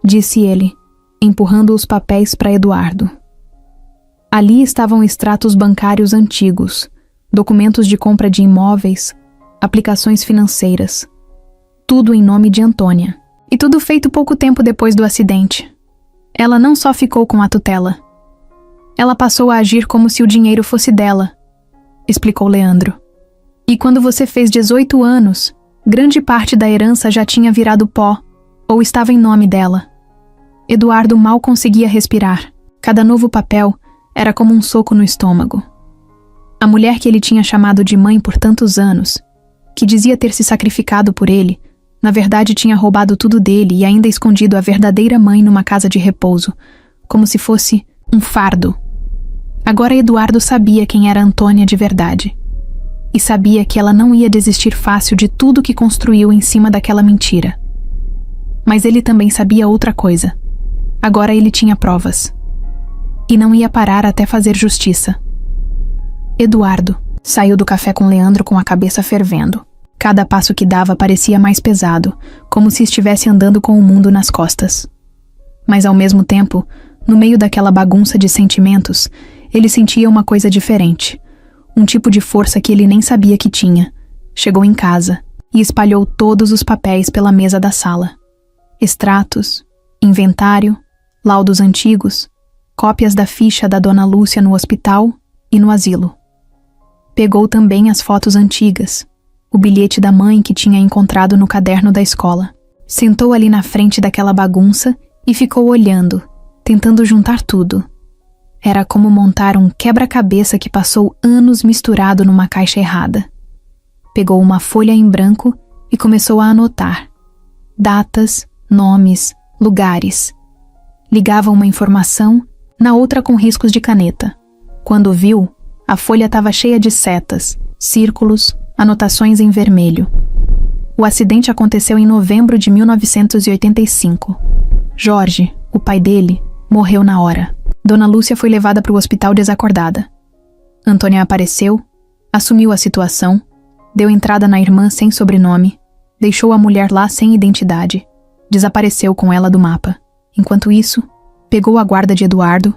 disse ele, empurrando os papéis para Eduardo. Ali estavam extratos bancários antigos, documentos de compra de imóveis, aplicações financeiras. Tudo em nome de Antônia. E tudo feito pouco tempo depois do acidente. Ela não só ficou com a tutela. Ela passou a agir como se o dinheiro fosse dela, explicou Leandro. E quando você fez 18 anos, grande parte da herança já tinha virado pó, ou estava em nome dela. Eduardo mal conseguia respirar. Cada novo papel era como um soco no estômago. A mulher que ele tinha chamado de mãe por tantos anos, que dizia ter se sacrificado por ele, na verdade tinha roubado tudo dele e ainda escondido a verdadeira mãe numa casa de repouso, como se fosse um fardo. Agora Eduardo sabia quem era Antônia de verdade. e sabia que ela não ia desistir fácil de tudo que construiu em cima daquela mentira. Mas ele também sabia outra coisa. Agora ele tinha provas. E não ia parar até fazer justiça. Eduardo saiu do café com Leandro com a cabeça fervendo. Cada passo que dava parecia mais pesado, como se estivesse andando com o mundo nas costas. Mas ao mesmo tempo, no meio daquela bagunça de sentimentos, ele sentia uma coisa diferente. Um tipo de força que ele nem sabia que tinha. Chegou em casa e espalhou todos os papéis pela mesa da sala. Extratos, inventário, laudos antigos, cópias da ficha da Dona Lúcia no hospital e no asilo. Pegou também as fotos antigas, o bilhete da mãe que tinha encontrado no caderno da escola. Sentou ali na frente daquela bagunça e ficou olhando, tentando juntar tudo. Era como montar um quebra-cabeça que passou anos misturado numa caixa errada. Pegou uma folha em branco e começou a anotar. Datas, nomes, lugares. Ligava uma informação, na outra com riscos de caneta. Quando viu, a folha estava cheia de setas, círculos, anotações em vermelho. O acidente aconteceu em novembro de 1985. Jorge, o pai dele, morreu na hora. Dona Lúcia foi levada para o hospital desacordada. Antônia apareceu, assumiu a situação, deu entrada na irmã sem sobrenome, deixou a mulher lá sem identidade, desapareceu com ela do mapa. Enquanto isso, pegou a guarda de Eduardo,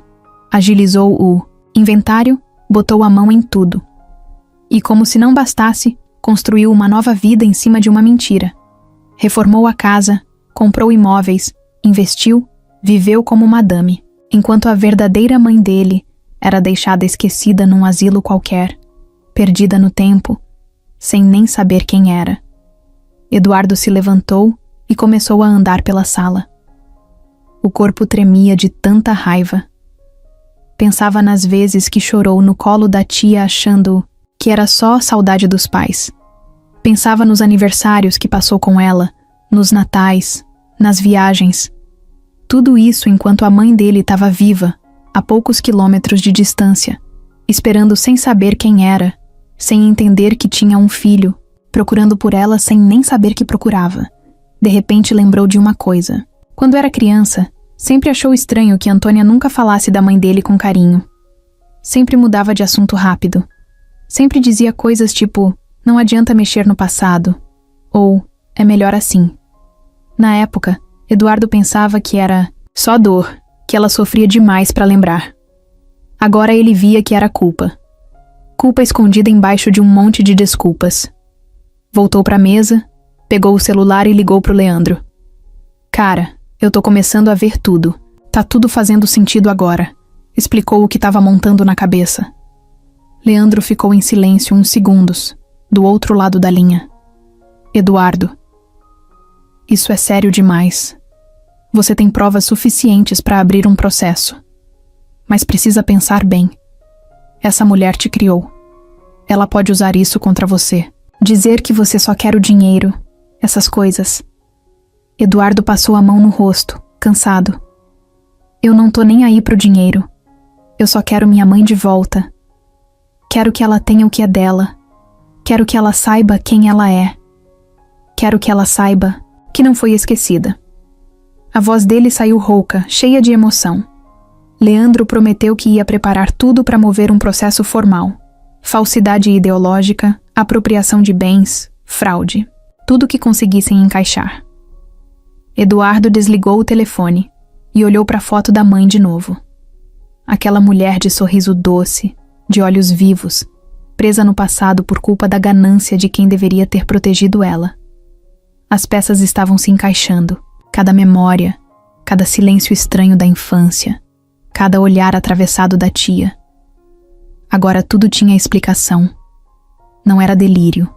agilizou o inventário, botou a mão em tudo. E como se não bastasse, construiu uma nova vida em cima de uma mentira. Reformou a casa, comprou imóveis, investiu, viveu como madame, enquanto a verdadeira mãe dele era deixada esquecida num asilo qualquer, perdida no tempo, sem nem saber quem era. Eduardo se levantou e começou a andar pela sala. O corpo tremia de tanta raiva. Pensava nas vezes que chorou no colo da tia achando que era só saudade dos pais. Pensava nos aniversários que passou com ela, nos natais, nas viagens. Tudo isso enquanto a mãe dele estava viva, a poucos quilômetros de distância, esperando sem saber quem era, sem entender que tinha um filho, procurando por ela sem nem saber que procurava. De repente lembrou de uma coisa. Quando era criança, sempre achou estranho que Antônia nunca falasse da mãe dele com carinho. Sempre mudava de assunto rápido. Sempre dizia coisas tipo, não adianta mexer no passado, ou é melhor assim. Na época, Eduardo pensava que era só dor, que ela sofria demais para lembrar. Agora ele via que era culpa. Culpa escondida embaixo de um monte de desculpas. Voltou para a mesa, pegou o celular e ligou pro Leandro. Cara, eu tô começando a ver tudo. Tá tudo fazendo sentido agora. Explicou o que estava montando na cabeça. Leandro ficou em silêncio uns segundos, do outro lado da linha. Eduardo. Isso é sério demais. Você tem provas suficientes para abrir um processo. Mas precisa pensar bem. Essa mulher te criou. Ela pode usar isso contra você. Dizer que você só quer o dinheiro. Essas coisas. Eduardo passou a mão no rosto, cansado. Eu não tô nem aí pro dinheiro. Eu só quero minha mãe de volta. Quero que ela tenha o que é dela. Quero que ela saiba quem ela é. Quero que ela saiba que não foi esquecida. A voz dele saiu rouca, cheia de emoção. Leandro prometeu que ia preparar tudo para mover um processo formal. Falsidade ideológica, apropriação de bens, fraude. Tudo que conseguissem encaixar. Eduardo desligou o telefone e olhou para a foto da mãe de novo. Aquela mulher de sorriso doce, de olhos vivos, presa no passado por culpa da ganância de quem deveria ter protegido ela. As peças estavam se encaixando, cada memória, cada silêncio estranho da infância, cada olhar atravessado da tia. Agora tudo tinha explicação. Não era delírio,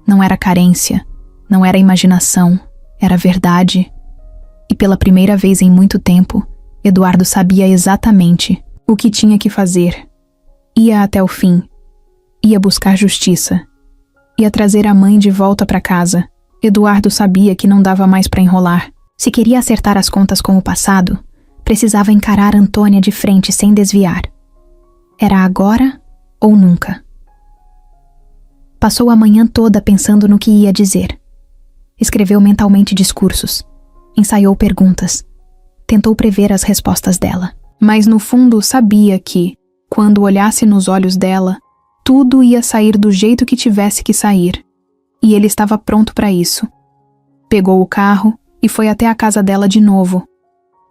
não era carência, não era imaginação, era verdade. E pela primeira vez em muito tempo, Eduardo sabia exatamente o que tinha que fazer. Ia até o fim. Ia buscar justiça. Ia trazer a mãe de volta para casa. Eduardo sabia que não dava mais para enrolar. Se queria acertar as contas com o passado, precisava encarar Antônia de frente sem desviar. Era agora ou nunca. Passou a manhã toda pensando no que ia dizer. Escreveu mentalmente discursos. Ensaiou perguntas. Tentou prever as respostas dela. Mas no fundo sabia que, quando olhasse nos olhos dela, tudo ia sair do jeito que tivesse que sair. E ele estava pronto para isso. Pegou o carro e foi até a casa dela de novo.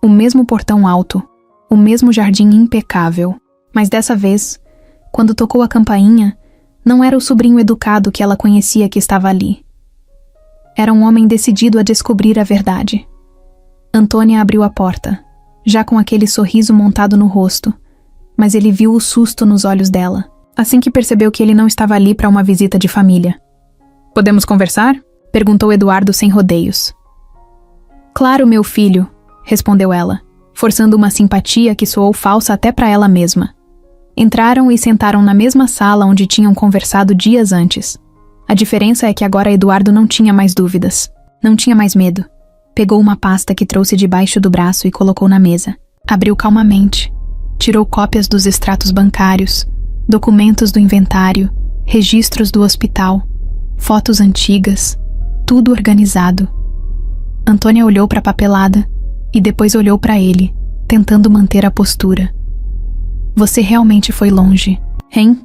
O mesmo portão alto, o mesmo jardim impecável. Mas dessa vez, quando tocou a campainha, não era o sobrinho educado que ela conhecia que estava ali. Era um homem decidido a descobrir a verdade. Antônia abriu a porta, já com aquele sorriso montado no rosto, mas ele viu o susto nos olhos dela, assim que percebeu que ele não estava ali para uma visita de família. "Podemos conversar?" perguntou Eduardo sem rodeios. "Claro, meu filho", respondeu ela, forçando uma simpatia que soou falsa até para ela mesma. Entraram e sentaram na mesma sala onde tinham conversado dias antes. A diferença é que agora Eduardo não tinha mais dúvidas, não tinha mais medo. Pegou uma pasta que trouxe debaixo do braço e colocou na mesa. Abriu calmamente. Tirou cópias dos extratos bancários, documentos do inventário, registros do hospital, fotos antigas, tudo organizado. Antônia olhou para a papelada e depois olhou para ele, tentando manter a postura. "Você realmente foi longe, hein?"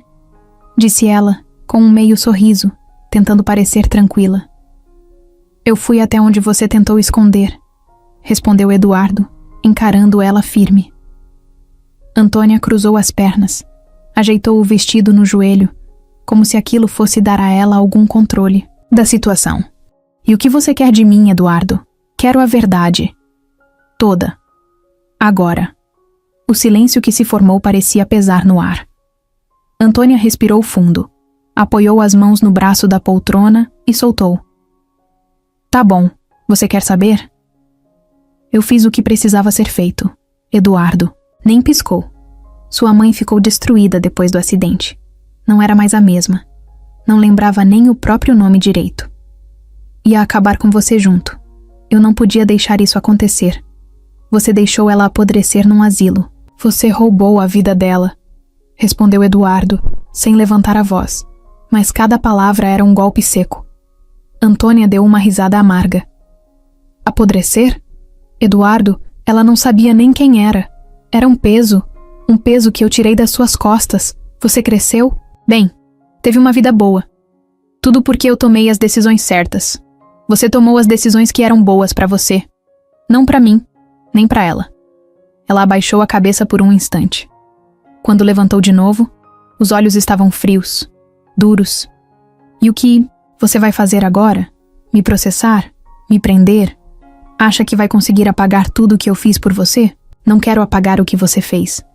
disse ela, com um meio sorriso, tentando parecer tranquila. "Eu fui até onde você tentou esconder", respondeu Eduardo, encarando ela firme. Antônia cruzou as pernas, ajeitou o vestido no joelho, como se aquilo fosse dar a ela algum controle da situação. "E o que você quer de mim, Eduardo? Quero a verdade. Toda. Agora." O silêncio que se formou parecia pesar no ar. Antônia respirou fundo, apoiou as mãos no braço da poltrona e soltou. "Tá bom, você quer saber?" "Eu fiz o que precisava ser feito." Eduardo nem piscou. Sua mãe ficou destruída depois do acidente. Não era mais a mesma. Não lembrava nem o próprio nome direito. "Ia acabar com você junto. Eu não podia deixar isso acontecer. Você deixou ela apodrecer num asilo. Você roubou a vida dela", respondeu Eduardo, sem levantar a voz, mas cada palavra era um golpe seco. Antônia deu uma risada amarga. "Apodrecer? Eduardo, ela não sabia nem quem era. Era um peso que eu tirei das suas costas. Você cresceu? Bem, teve uma vida boa. Tudo porque eu tomei as decisões certas. Você tomou as decisões que eram boas para você. Não para mim, nem para ela." Ela abaixou a cabeça por um instante. Quando levantou de novo, os olhos estavam frios, duros. "E o que você vai fazer agora? Me processar? Me prender? Acha que vai conseguir apagar tudo o que eu fiz por você? Não quero apagar o que você fez.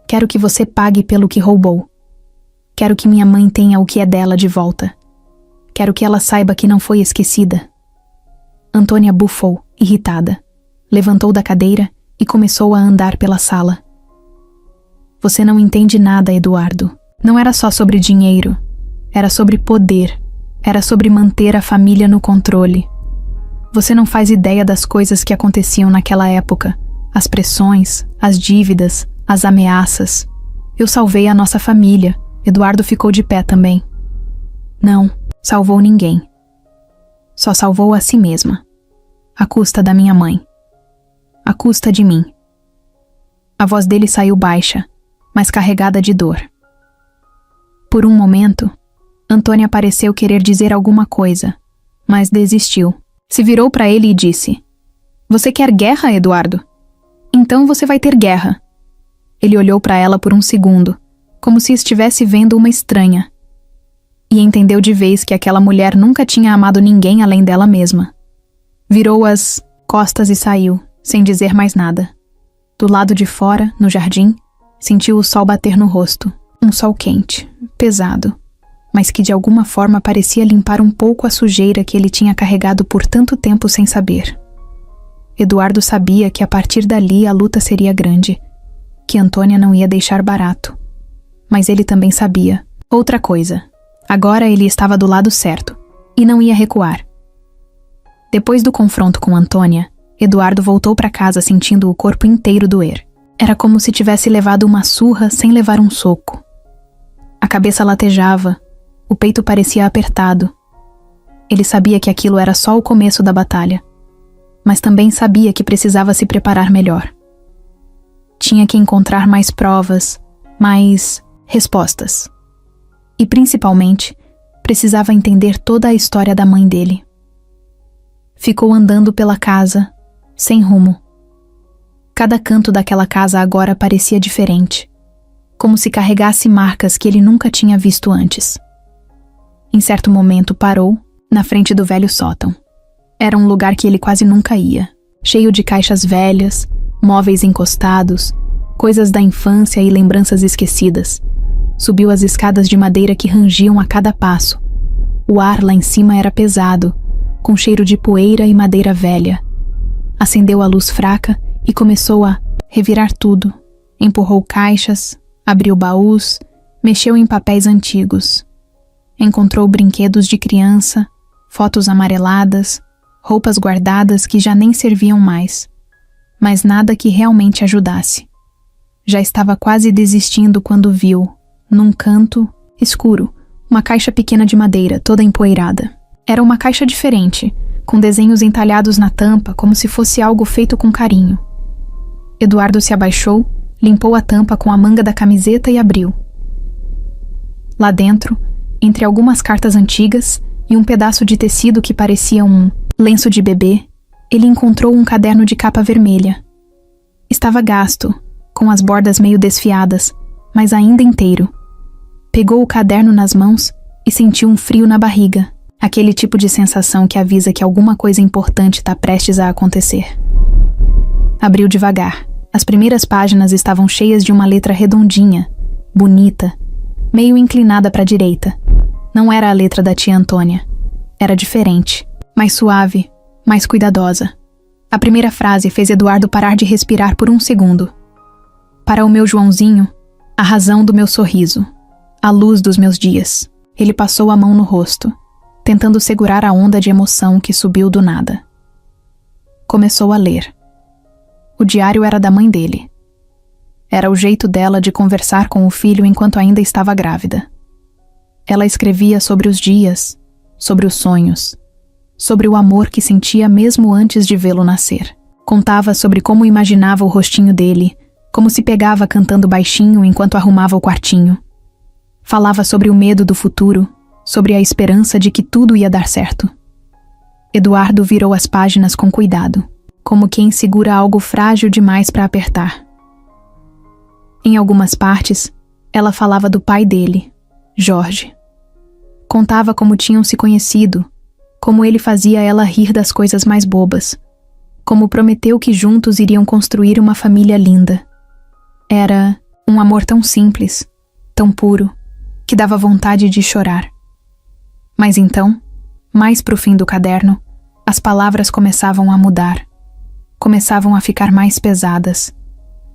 Quero que você pague pelo que roubou. Quero que minha mãe tenha o que é dela de volta. Quero que ela saiba que não foi esquecida." Antônia bufou, irritada. Levantou da cadeira e começou a andar pela sala. "Você não entende nada, Eduardo. Não era só sobre dinheiro. Era sobre poder. Era sobre manter a família no controle. Você não faz ideia das coisas que aconteciam naquela época. As pressões, as dívidas, as ameaças. Eu salvei a nossa família." Eduardo ficou de pé também. "Não, salvou ninguém. Só salvou a si mesma. À custa da minha mãe. À custa de mim." A voz dele saiu baixa, mas carregada de dor. Por um momento, Antônia pareceu querer dizer alguma coisa, mas desistiu. Se virou para ele e disse: "Você quer guerra, Eduardo? Então você vai ter guerra." Ele olhou para ela por um segundo, como se estivesse vendo uma estranha, e entendeu de vez que aquela mulher nunca tinha amado ninguém além dela mesma. Virou as costas e saiu, sem dizer mais nada. Do lado de fora, no jardim, sentiu o sol bater no rosto. Um sol quente, pesado, mas que de alguma forma parecia limpar um pouco a sujeira que ele tinha carregado por tanto tempo sem saber. Eduardo sabia que a partir dali a luta seria grande, que Antônia não ia deixar barato. Mas ele também sabia outra coisa. Agora ele estava do lado certo, e não ia recuar. Depois do confronto com Antônia, Eduardo voltou para casa sentindo o corpo inteiro doer. Era como se tivesse levado uma surra sem levar um soco. A cabeça latejava, O peito parecia apertado. Ele sabia que aquilo era só o começo da batalha, mas também sabia que precisava se preparar melhor. Tinha que encontrar mais provas, mais respostas. E, principalmente, precisava entender toda a história da mãe dele. Ficou andando pela casa, sem rumo. Cada canto daquela casa agora parecia diferente, como se carregasse marcas que ele nunca tinha visto antes. Em certo momento parou, na frente do velho sótão. Era um lugar que ele quase nunca ia, cheio de caixas velhas, móveis encostados, coisas da infância e lembranças esquecidas. Subiu as escadas de madeira que rangiam a cada passo. O ar lá em cima era pesado, com cheiro de poeira e madeira velha. Acendeu a luz fraca e começou a revirar tudo. Empurrou caixas, abriu baús, mexeu em papéis antigos. Encontrou brinquedos de criança, fotos amareladas, roupas guardadas que já nem serviam mais, mas nada que realmente ajudasse. Já estava quase desistindo quando viu, num canto escuro, uma caixa pequena de madeira, toda empoeirada. Era uma caixa diferente, com desenhos entalhados na tampa, como se fosse algo feito com carinho. Eduardo se abaixou, limpou a tampa com a manga da camiseta e abriu. Lá dentro, entre algumas cartas antigas e um pedaço de tecido que parecia um lenço de bebê, ele encontrou um caderno de capa vermelha. Estava gasto, com as bordas meio desfiadas, mas ainda inteiro. Pegou o caderno nas mãos e sentiu um frio na barriga, aquele tipo de sensação que avisa que alguma coisa importante está prestes a acontecer. Abriu devagar. As primeiras páginas estavam cheias de uma letra redondinha, bonita, meio inclinada para a direita. Não era a letra da tia Antônia. Era diferente, mais suave, mais cuidadosa. A primeira frase fez Eduardo parar de respirar por um segundo. Para o meu Joãozinho, a razão do meu sorriso, a luz dos meus dias. Ele passou a mão no rosto, tentando segurar a onda de emoção que subiu do nada. Começou a ler. O diário era da mãe dele. Era o jeito dela de conversar com o filho enquanto ainda estava grávida. Ela escrevia sobre os dias, sobre os sonhos, sobre o amor que sentia mesmo antes de vê-lo nascer. Contava sobre como imaginava o rostinho dele, como se pegava cantando baixinho enquanto arrumava o quartinho. Falava sobre o medo do futuro, sobre a esperança de que tudo ia dar certo. Eduardo virou as páginas com cuidado, como quem segura algo frágil demais para apertar. Em algumas partes, ela falava do pai dele, Jorge. Contava como tinham se conhecido, como ele fazia ela rir das coisas mais bobas, como prometeu que juntos iriam construir uma família linda. Era um amor tão simples, tão puro, que dava vontade de chorar. Mas então, mais pro fim do caderno, as palavras começavam a mudar. Começavam a ficar mais pesadas.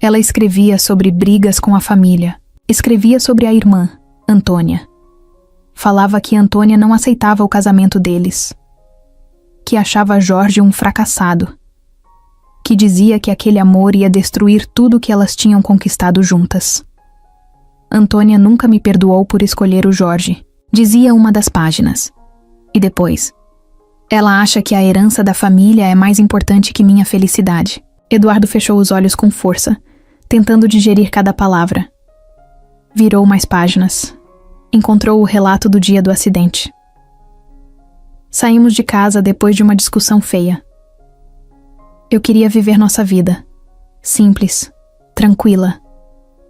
Ela escrevia sobre brigas com a família. Escrevia sobre a irmã, Antônia. Falava que Antônia não aceitava o casamento deles. Que achava Jorge um fracassado. Que dizia que aquele amor ia destruir tudo que elas tinham conquistado juntas. Antônia nunca me perdoou por escolher o Jorge, dizia uma das páginas. E depois, ela acha que a herança da família é mais importante que minha felicidade. Eduardo fechou os olhos com força, tentando digerir cada palavra. Virou mais páginas. Encontrou o relato do dia do acidente. Saímos de casa depois de uma discussão feia. Eu queria viver nossa vida. Simples, tranquila.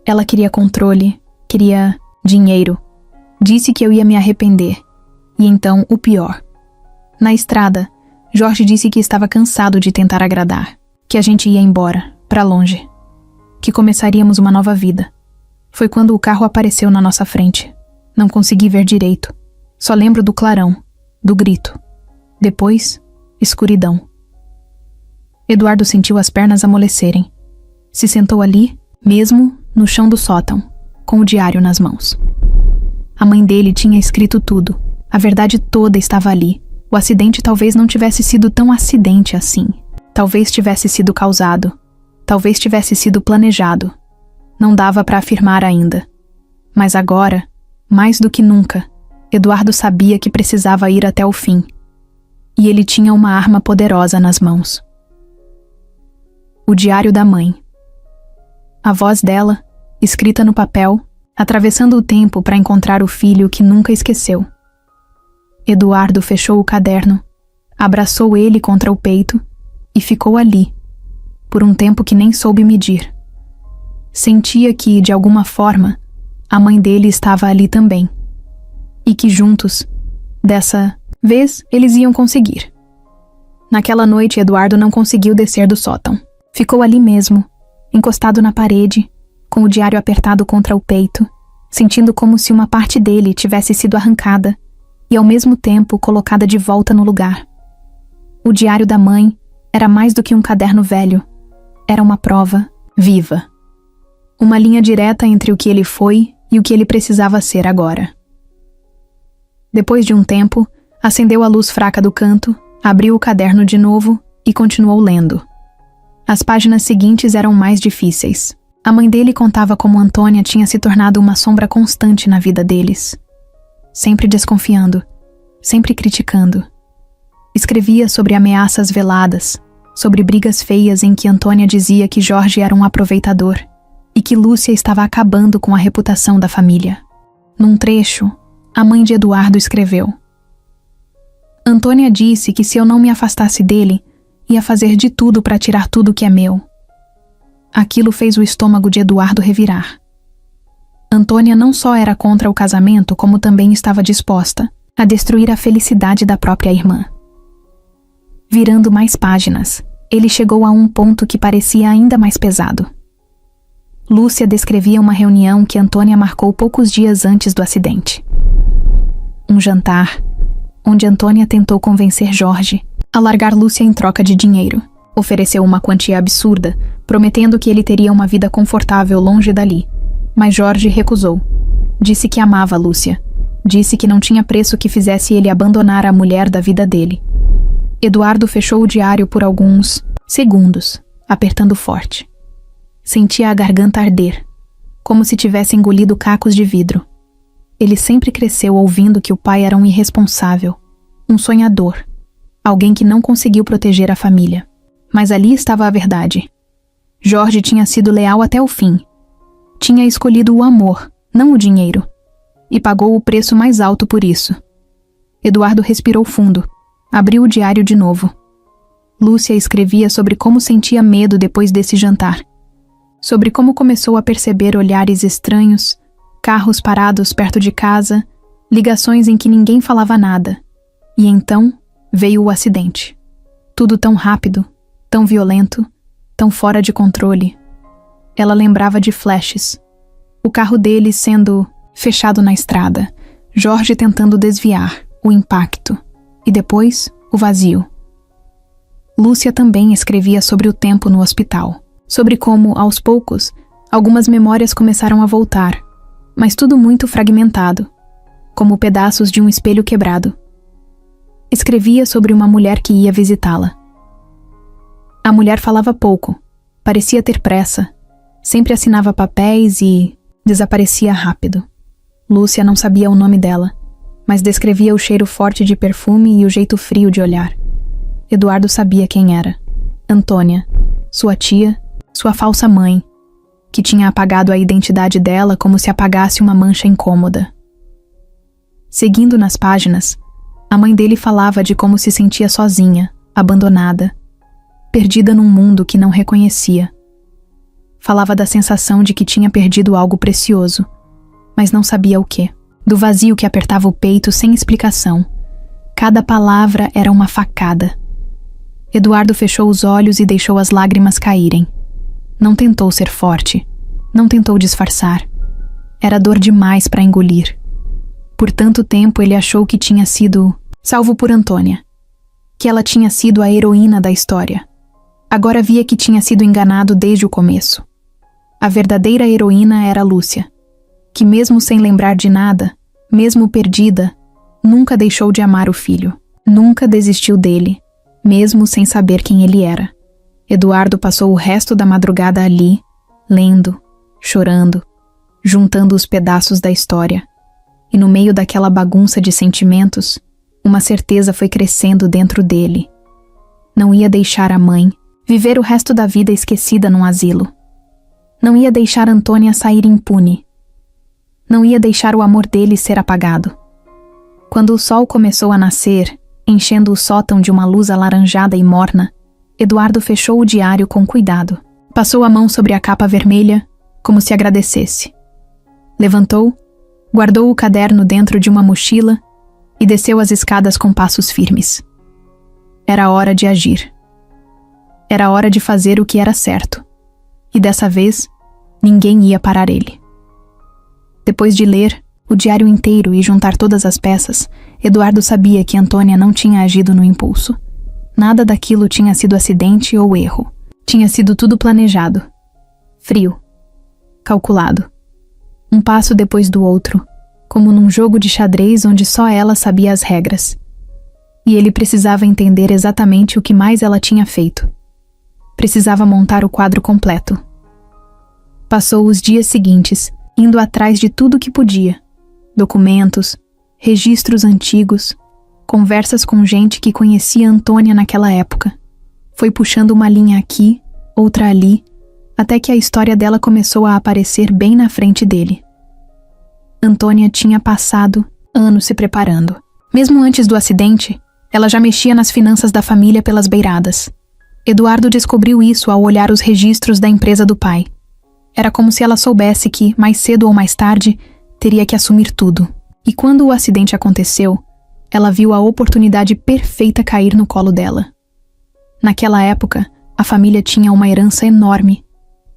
Ela queria controle, queria dinheiro. Disse que eu ia me arrepender. E então, o pior. Na estrada, Jorge disse que estava cansado de tentar agradar. Que a gente ia embora, pra longe. Que começaríamos uma nova vida. Foi quando o carro apareceu na nossa frente. Não consegui ver direito. Só lembro do clarão, do grito. Depois, escuridão. Eduardo sentiu as pernas amolecerem. Se sentou ali, mesmo no chão do sótão, com o diário nas mãos. A mãe dele tinha escrito tudo. A verdade toda estava ali. O acidente talvez não tivesse sido tão acidente assim. Talvez tivesse sido causado. Talvez tivesse sido planejado. Não dava para afirmar ainda. Mas agora, mais do que nunca, Eduardo sabia que precisava ir até o fim. E ele tinha uma arma poderosa nas mãos. O diário da mãe. A voz dela, escrita no papel, atravessando o tempo para encontrar o filho que nunca esqueceu. Eduardo fechou o caderno, abraçou ele contra o peito e ficou ali, por um tempo que nem soube medir. Sentia que, de alguma forma, a mãe dele estava ali também. E que juntos, dessa vez, eles iam conseguir. Naquela noite, Eduardo não conseguiu descer do sótão. Ficou ali mesmo, encostado na parede, com o diário apertado contra o peito, sentindo como se uma parte dele tivesse sido arrancada e, ao mesmo tempo, colocada de volta no lugar. O diário da mãe era mais do que um caderno velho. Era uma prova viva. Uma linha direta entre o que ele foi e o que ele precisava ser agora. Depois de um tempo, acendeu a luz fraca do canto, abriu o caderno de novo e continuou lendo. As páginas seguintes eram mais difíceis. A mãe dele contava como Antônia tinha se tornado uma sombra constante na vida deles. Sempre desconfiando, sempre criticando. Escrevia sobre ameaças veladas, sobre brigas feias em que Antônia dizia que Jorge era um aproveitador e que Lúcia estava acabando com a reputação da família. Num trecho, a mãe de Eduardo escreveu: Antônia disse que se eu não me afastasse dele, ia fazer de tudo para tirar tudo que é meu. Aquilo fez o estômago de Eduardo revirar. Antônia não só era contra o casamento, como também estava disposta a destruir a felicidade da própria irmã. Virando mais páginas, ele chegou a um ponto que parecia ainda mais pesado. Lúcia descrevia uma reunião que Antônia marcou poucos dias antes do acidente. Um jantar, onde Antônia tentou convencer Jorge a largar Lúcia em troca de dinheiro. Ofereceu uma quantia absurda, prometendo que ele teria uma vida confortável longe dali. Mas Jorge recusou. Disse que amava Lúcia. Disse que não tinha preço que fizesse ele abandonar a mulher da vida dele. Eduardo fechou o diário por alguns segundos, apertando forte. Sentia a garganta arder, como se tivesse engolido cacos de vidro. Ele sempre cresceu ouvindo que o pai era um irresponsável, um sonhador, alguém que não conseguiu proteger a família. Mas ali estava a verdade. Jorge tinha sido leal até o fim. Tinha escolhido o amor, não o dinheiro, e pagou o preço mais alto por isso. Eduardo respirou fundo, abriu o diário de novo. Lúcia escrevia sobre como sentia medo depois desse jantar, sobre como começou a perceber olhares estranhos, carros parados perto de casa, ligações em que ninguém falava nada. E então veio o acidente. Tudo tão rápido, tão violento, tão fora de controle. Ela lembrava de flashes. O carro dele sendo fechado na estrada, Jorge tentando desviar, o impacto, e depois o vazio. Lúcia também escrevia sobre o tempo no hospital, sobre como, aos poucos, algumas memórias começaram a voltar, mas tudo muito fragmentado, como pedaços de um espelho quebrado. Escrevia sobre uma mulher que ia visitá-la. A mulher falava pouco, parecia ter pressa, sempre assinava papéis e desaparecia rápido. Lúcia não sabia o nome dela, mas descrevia o cheiro forte de perfume e o jeito frio de olhar. Eduardo sabia quem era. Antônia, sua tia, sua falsa mãe, que tinha apagado a identidade dela como se apagasse uma mancha incômoda. Seguindo nas páginas, a mãe dele falava de como se sentia sozinha, abandonada, perdida num mundo que não reconhecia. Falava da sensação de que tinha perdido algo precioso, mas não sabia o quê. Do vazio que apertava o peito sem explicação. Cada palavra era uma facada. Eduardo fechou os olhos e deixou as lágrimas caírem. Não tentou ser forte. Não tentou disfarçar. Era dor demais para engolir. Por tanto tempo ele achou que tinha sido salvo por Antônia. Que ela tinha sido a heroína da história. Agora via que tinha sido enganado desde o começo. A verdadeira heroína era Lúcia, que mesmo sem lembrar de nada, mesmo perdida, nunca deixou de amar o filho. Nunca desistiu dele, mesmo sem saber quem ele era. Eduardo passou o resto da madrugada ali, lendo, chorando, juntando os pedaços da história, E no meio daquela bagunça de sentimentos, uma certeza foi crescendo dentro dele. Não ia deixar a mãe viver o resto da vida esquecida num asilo. Não ia deixar Antônia sair impune. Não ia deixar o amor dele ser apagado. Quando o sol começou a nascer, enchendo o sótão de uma luz alaranjada e morna, Eduardo fechou o diário com cuidado. Passou a mão sobre a capa vermelha, como se agradecesse. Levantou, guardou o caderno dentro de uma mochila e desceu as escadas com passos firmes. Era hora de agir. Era hora de fazer o que era certo. E dessa vez, ninguém ia parar ele. Depois de ler o diário inteiro e juntar todas as peças, Eduardo sabia que Antônia não tinha agido no impulso. Nada daquilo tinha sido acidente ou erro. Tinha sido tudo planejado. Frio. Calculado. Um passo depois do outro, como num jogo de xadrez onde só ela sabia as regras. E ele precisava entender exatamente o que mais ela tinha feito. Precisava montar o quadro completo. Passou os dias seguintes, indo atrás de tudo que podia. Documentos, registros antigos, conversas com gente que conhecia Antônia naquela época. Foi puxando uma linha aqui, outra ali, até que a história dela começou a aparecer bem na frente dele. Antônia tinha passado anos se preparando. Mesmo antes do acidente, ela já mexia nas finanças da família pelas beiradas. Eduardo descobriu isso ao olhar os registros da empresa do pai. Era como se ela soubesse que, mais cedo ou mais tarde, teria que assumir tudo. E quando o acidente aconteceu, ela viu a oportunidade perfeita cair no colo dela. Naquela época, a família tinha uma herança enorme.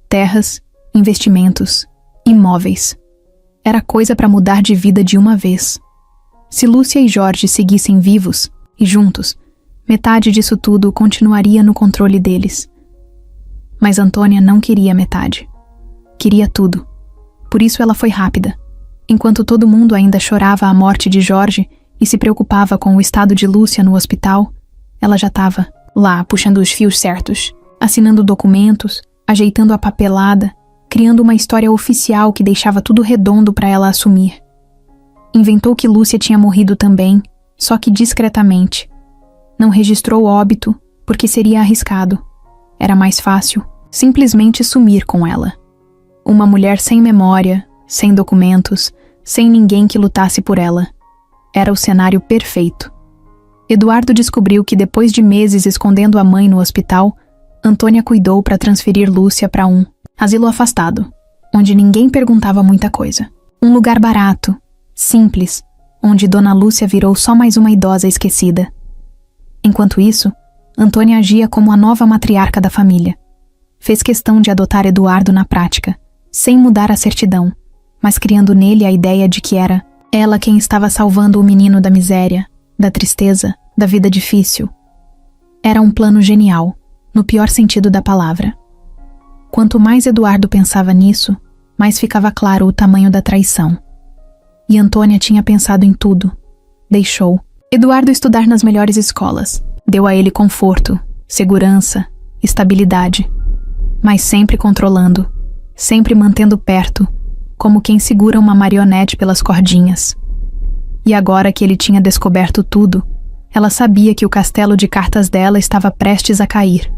Terras, investimentos, imóveis. Era coisa para mudar de vida de uma vez. Se Lúcia e Jorge seguissem vivos e juntos, metade disso tudo continuaria no controle deles. Mas Antônia não queria metade. Queria tudo. Por isso ela foi rápida. Enquanto todo mundo ainda chorava a morte de Jorge e se preocupava com o estado de Lúcia no hospital, ela já estava lá, puxando os fios certos, assinando documentos, ajeitando a papelada, criando uma história oficial que deixava tudo redondo para ela assumir. Inventou que Lúcia tinha morrido também, só que discretamente. Não registrou óbito, porque seria arriscado. Era mais fácil simplesmente sumir com ela. Uma mulher sem memória, sem documentos, sem ninguém que lutasse por ela. Era o cenário perfeito. Eduardo descobriu que depois de meses escondendo a mãe no hospital, Antônia cuidou para transferir Lúcia para um asilo afastado, onde ninguém perguntava muita coisa. Um lugar barato, simples, onde Dona Lúcia virou só mais uma idosa esquecida. Enquanto isso, Antônia agia como a nova matriarca da família. Fez questão de adotar Eduardo na prática, sem mudar a certidão, mas criando nele a ideia de que era ela quem estava salvando o menino da miséria, da tristeza, da vida difícil. Era um plano genial, no pior sentido da palavra. Quanto mais Eduardo pensava nisso, mais ficava claro o tamanho da traição. E Antônia tinha pensado em tudo. Deixou Eduardo estudar nas melhores escolas. Deu a ele conforto, segurança, estabilidade. Mas sempre controlando, sempre mantendo perto, como quem segura uma marionete pelas cordinhas. E agora que ele tinha descoberto tudo, ela sabia que o castelo de cartas dela estava prestes a cair.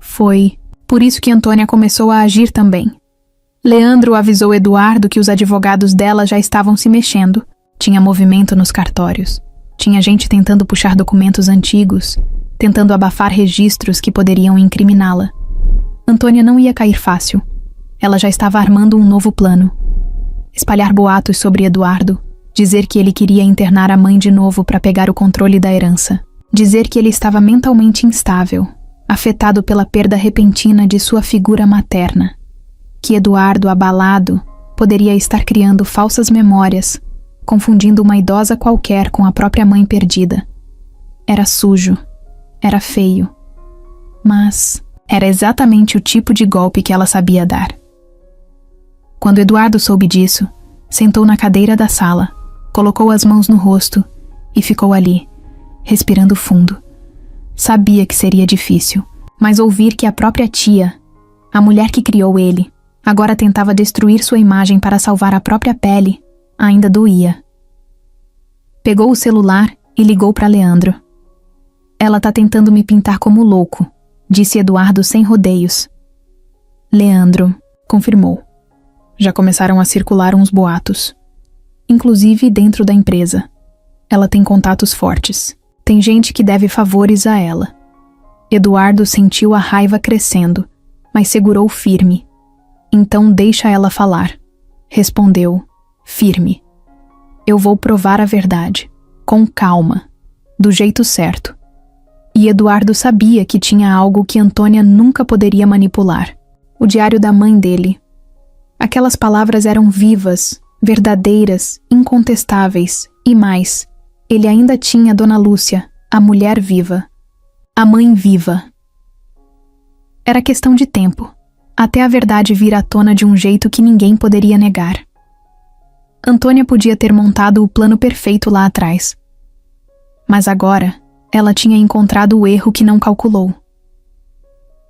Foi por isso que Antônia começou a agir também. Leandro avisou Eduardo que os advogados dela já estavam se mexendo. Tinha movimento nos cartórios. Tinha gente tentando puxar documentos antigos, tentando abafar registros que poderiam incriminá-la. Antônia não ia cair fácil. Ela já estava armando um novo plano. Espalhar boatos sobre Eduardo, dizer que ele queria internar a mãe de novo para pegar o controle da herança, dizer que ele estava mentalmente instável, afetado pela perda repentina de sua figura materna, que Eduardo, abalado, poderia estar criando falsas memórias, confundindo uma idosa qualquer com a própria mãe perdida. Era sujo, era feio, mas era exatamente o tipo de golpe que ela sabia dar. Quando Eduardo soube disso, sentou na cadeira da sala, colocou as mãos no rosto e ficou ali, respirando fundo. Sabia que seria difícil, mas ouvir que a própria tia, a mulher que criou ele, agora tentava destruir sua imagem para salvar a própria pele, ainda doía. Pegou o celular e ligou para Leandro. Ela tá tentando me pintar como louco, disse Eduardo sem rodeios. Leandro confirmou. Já começaram a circular uns boatos. Inclusive dentro da empresa. Ela tem contatos fortes. Tem gente que deve favores a ela. Eduardo sentiu a raiva crescendo, mas segurou firme. Então deixa ela falar. Respondeu, firme. Eu vou provar a verdade, com calma, do jeito certo. E Eduardo sabia que tinha algo que Antônia nunca poderia manipular. O diário da mãe dele. Aquelas palavras eram vivas, verdadeiras, incontestáveis, e mais, ele ainda tinha Dona Lúcia, a mulher viva. A mãe viva. Era questão de tempo, até a verdade vir à tona de um jeito que ninguém poderia negar. Antônia podia ter montado o plano perfeito lá atrás. Mas agora, ela tinha encontrado o erro que não calculou.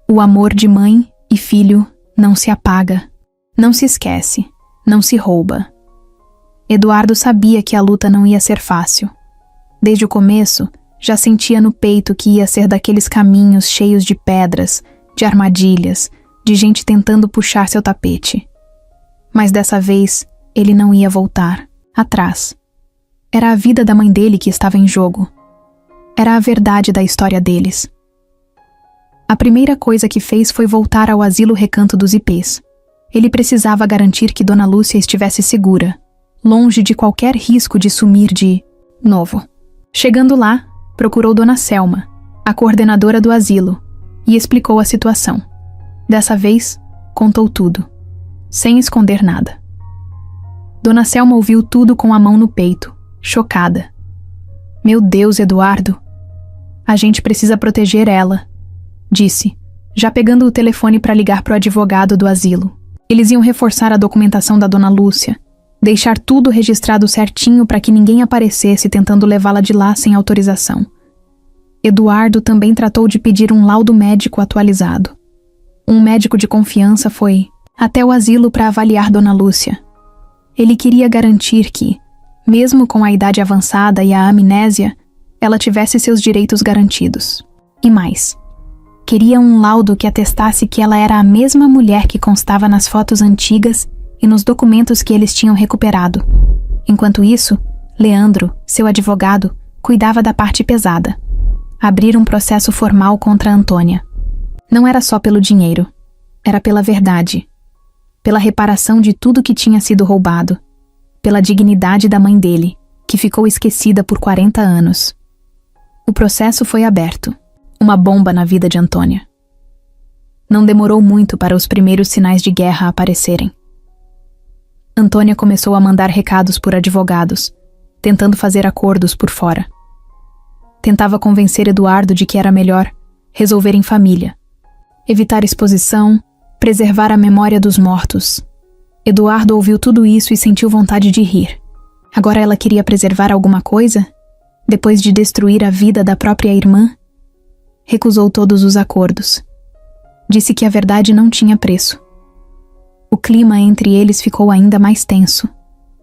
O amor de mãe e filho não se apaga, não se esquece, não se rouba. Eduardo sabia que a luta não ia ser fácil. Desde o começo, já sentia no peito que ia ser daqueles caminhos cheios de pedras, de armadilhas, de gente tentando puxar seu tapete. Mas dessa vez, ele não ia voltar, atrás. Era a vida da mãe dele que estava em jogo. Era a verdade da história deles. A primeira coisa que fez foi voltar ao asilo Recanto dos Ipês. Ele precisava garantir que Dona Lúcia estivesse segura, longe de qualquer risco de sumir de novo. Chegando lá, procurou Dona Selma, a coordenadora do asilo, e explicou a situação. Dessa vez, contou tudo, sem esconder nada. Dona Selma ouviu tudo com a mão no peito, chocada. Meu Deus, Eduardo! A gente precisa proteger ela, disse, já pegando o telefone para ligar para o advogado do asilo. Eles iam reforçar a documentação da Dona Lúcia, deixar tudo registrado certinho para que ninguém aparecesse tentando levá-la de lá sem autorização. Eduardo também tratou de pedir um laudo médico atualizado. Um médico de confiança foi até o asilo para avaliar Dona Lúcia. Ele queria garantir que, mesmo com a idade avançada e a amnésia, ela tivesse seus direitos garantidos. E mais, queria um laudo que atestasse que ela era a mesma mulher que constava nas fotos antigas e nos documentos que eles tinham recuperado. Enquanto isso, Leandro, seu advogado, cuidava da parte pesada. Abrir um processo formal contra Antônia. Não era só pelo dinheiro, era pela verdade. Pela reparação de tudo que tinha sido roubado, pela dignidade da mãe dele, que ficou esquecida por 40 anos. O processo foi aberto, uma bomba na vida de Antônia. Não demorou muito para os primeiros sinais de guerra aparecerem. Antônia começou a mandar recados por advogados, tentando fazer acordos por fora. Tentava convencer Eduardo de que era melhor resolver em família, evitar exposição, preservar a memória dos mortos. Eduardo ouviu tudo isso e sentiu vontade de rir. Agora ela queria preservar alguma coisa? Depois de destruir a vida da própria irmã? Recusou todos os acordos. Disse que a verdade não tinha preço. O clima entre eles ficou ainda mais tenso.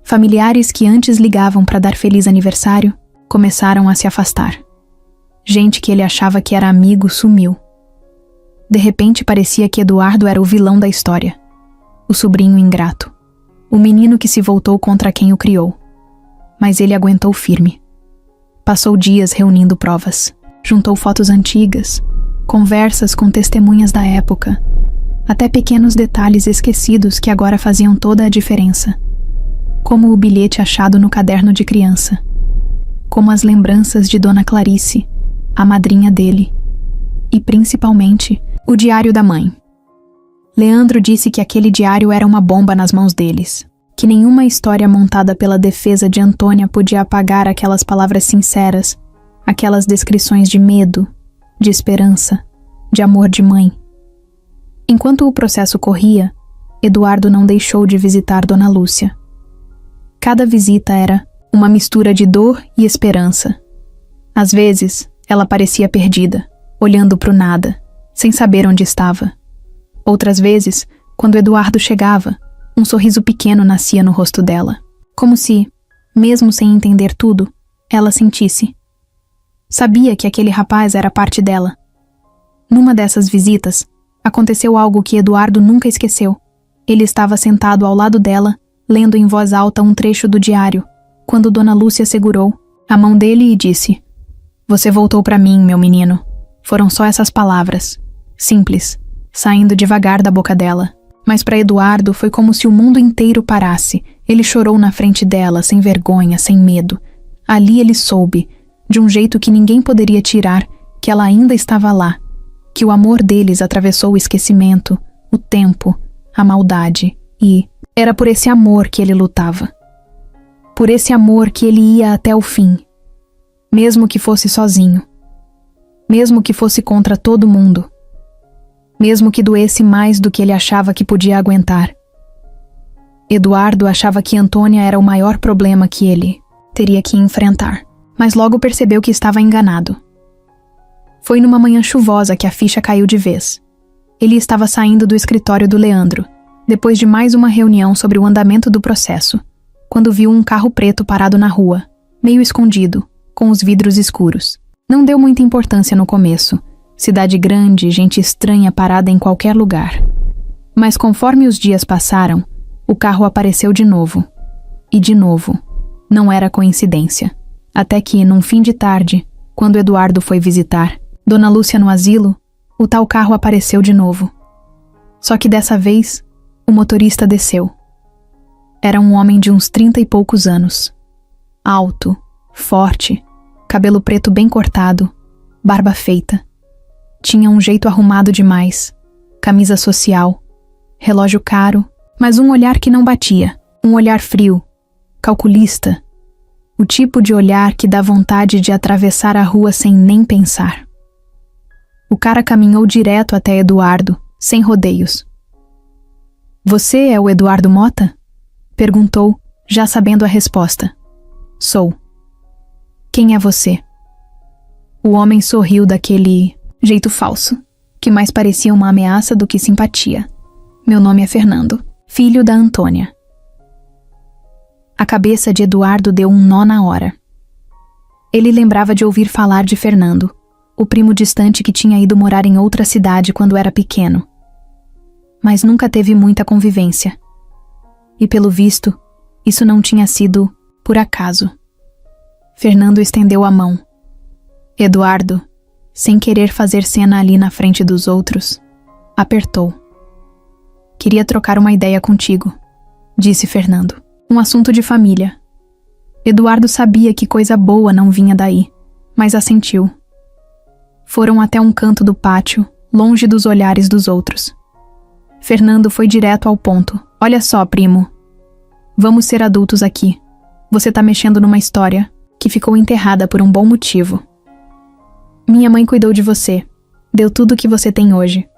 Familiares que antes ligavam para dar feliz aniversário começaram a se afastar. Gente que ele achava que era amigo sumiu. De repente parecia que Eduardo era o vilão da história. O sobrinho ingrato. O menino que se voltou contra quem o criou. Mas ele aguentou firme. Passou dias reunindo provas. Juntou fotos antigas, conversas com testemunhas da época, até pequenos detalhes esquecidos que agora faziam toda a diferença. Como o bilhete achado no caderno de criança. Como as lembranças de Dona Clarice, a madrinha dele. E principalmente, o diário da mãe. Leandro disse que aquele diário era uma bomba nas mãos deles, que nenhuma história montada pela defesa de Antônia podia apagar aquelas palavras sinceras, aquelas descrições de medo, de esperança, de amor de mãe. Enquanto o processo corria, Eduardo não deixou de visitar Dona Lúcia. Cada visita era uma mistura de dor e esperança. Às vezes, ela parecia perdida, olhando para o nada, sem saber onde estava. Outras vezes, quando Eduardo chegava, um sorriso pequeno nascia no rosto dela, como se, mesmo sem entender tudo, ela sentisse. Sabia que aquele rapaz era parte dela. Numa dessas visitas, aconteceu algo que Eduardo nunca esqueceu. Ele estava sentado ao lado dela, lendo em voz alta um trecho do diário, quando Dona Lúcia segurou a mão dele e disse: "Você voltou para mim, meu menino." Foram só essas palavras, simples, saindo devagar da boca dela. Mas para Eduardo foi como se o mundo inteiro parasse. Ele chorou na frente dela, sem vergonha, sem medo. Ali ele soube, de um jeito que ninguém poderia tirar, que ela ainda estava lá, que o amor deles atravessou o esquecimento, o tempo, a maldade, e era por esse amor que ele lutava. Por esse amor que ele ia até o fim, mesmo que fosse sozinho, mesmo que fosse contra todo mundo, mesmo que doesse mais do que ele achava que podia aguentar. Eduardo achava que Antônia era o maior problema que ele teria que enfrentar, mas logo percebeu que estava enganado. Foi numa manhã chuvosa que a ficha caiu de vez. Ele estava saindo do escritório do Leandro, depois de mais uma reunião sobre o andamento do processo, quando viu um carro preto parado na rua, meio escondido, com os vidros escuros. Não deu muita importância no começo. Cidade grande, gente estranha parada em qualquer lugar. Mas conforme os dias passaram, o carro apareceu de novo. E de novo. Não era coincidência. Até que, num fim de tarde, quando Eduardo foi visitar Dona Lúcia no asilo, o tal carro apareceu de novo. Só que dessa vez, o motorista desceu. Era um homem de uns 30 e poucos anos. Alto, forte, cabelo preto bem cortado, barba feita. Tinha um jeito arrumado demais, camisa social, relógio caro, mas um olhar que não batia, um olhar frio, calculista, o tipo de olhar que dá vontade de atravessar a rua sem nem pensar. O cara caminhou direto até Eduardo, sem rodeios. "Você é o Eduardo Mota?" perguntou, já sabendo a resposta. "Sou." "Quem é você?" O homem sorriu daquele jeito falso, que mais parecia uma ameaça do que simpatia. "Meu nome é Fernando, filho da Antônia." A cabeça de Eduardo deu um nó na hora. Ele lembrava de ouvir falar de Fernando, o primo distante que tinha ido morar em outra cidade quando era pequeno. Mas nunca teve muita convivência. E pelo visto, isso não tinha sido por acaso. Fernando estendeu a mão. Eduardo, sem querer fazer cena ali na frente dos outros, apertou. "Queria trocar uma ideia contigo", disse Fernando. "Um assunto de família." Eduardo sabia que coisa boa não vinha daí, mas assentiu. Foram até um canto do pátio, longe dos olhares dos outros. Fernando foi direto ao ponto. "Olha só, primo. Vamos ser adultos aqui. Você tá mexendo numa história que ficou enterrada por um bom motivo. Minha mãe cuidou de você, deu tudo o que você tem hoje.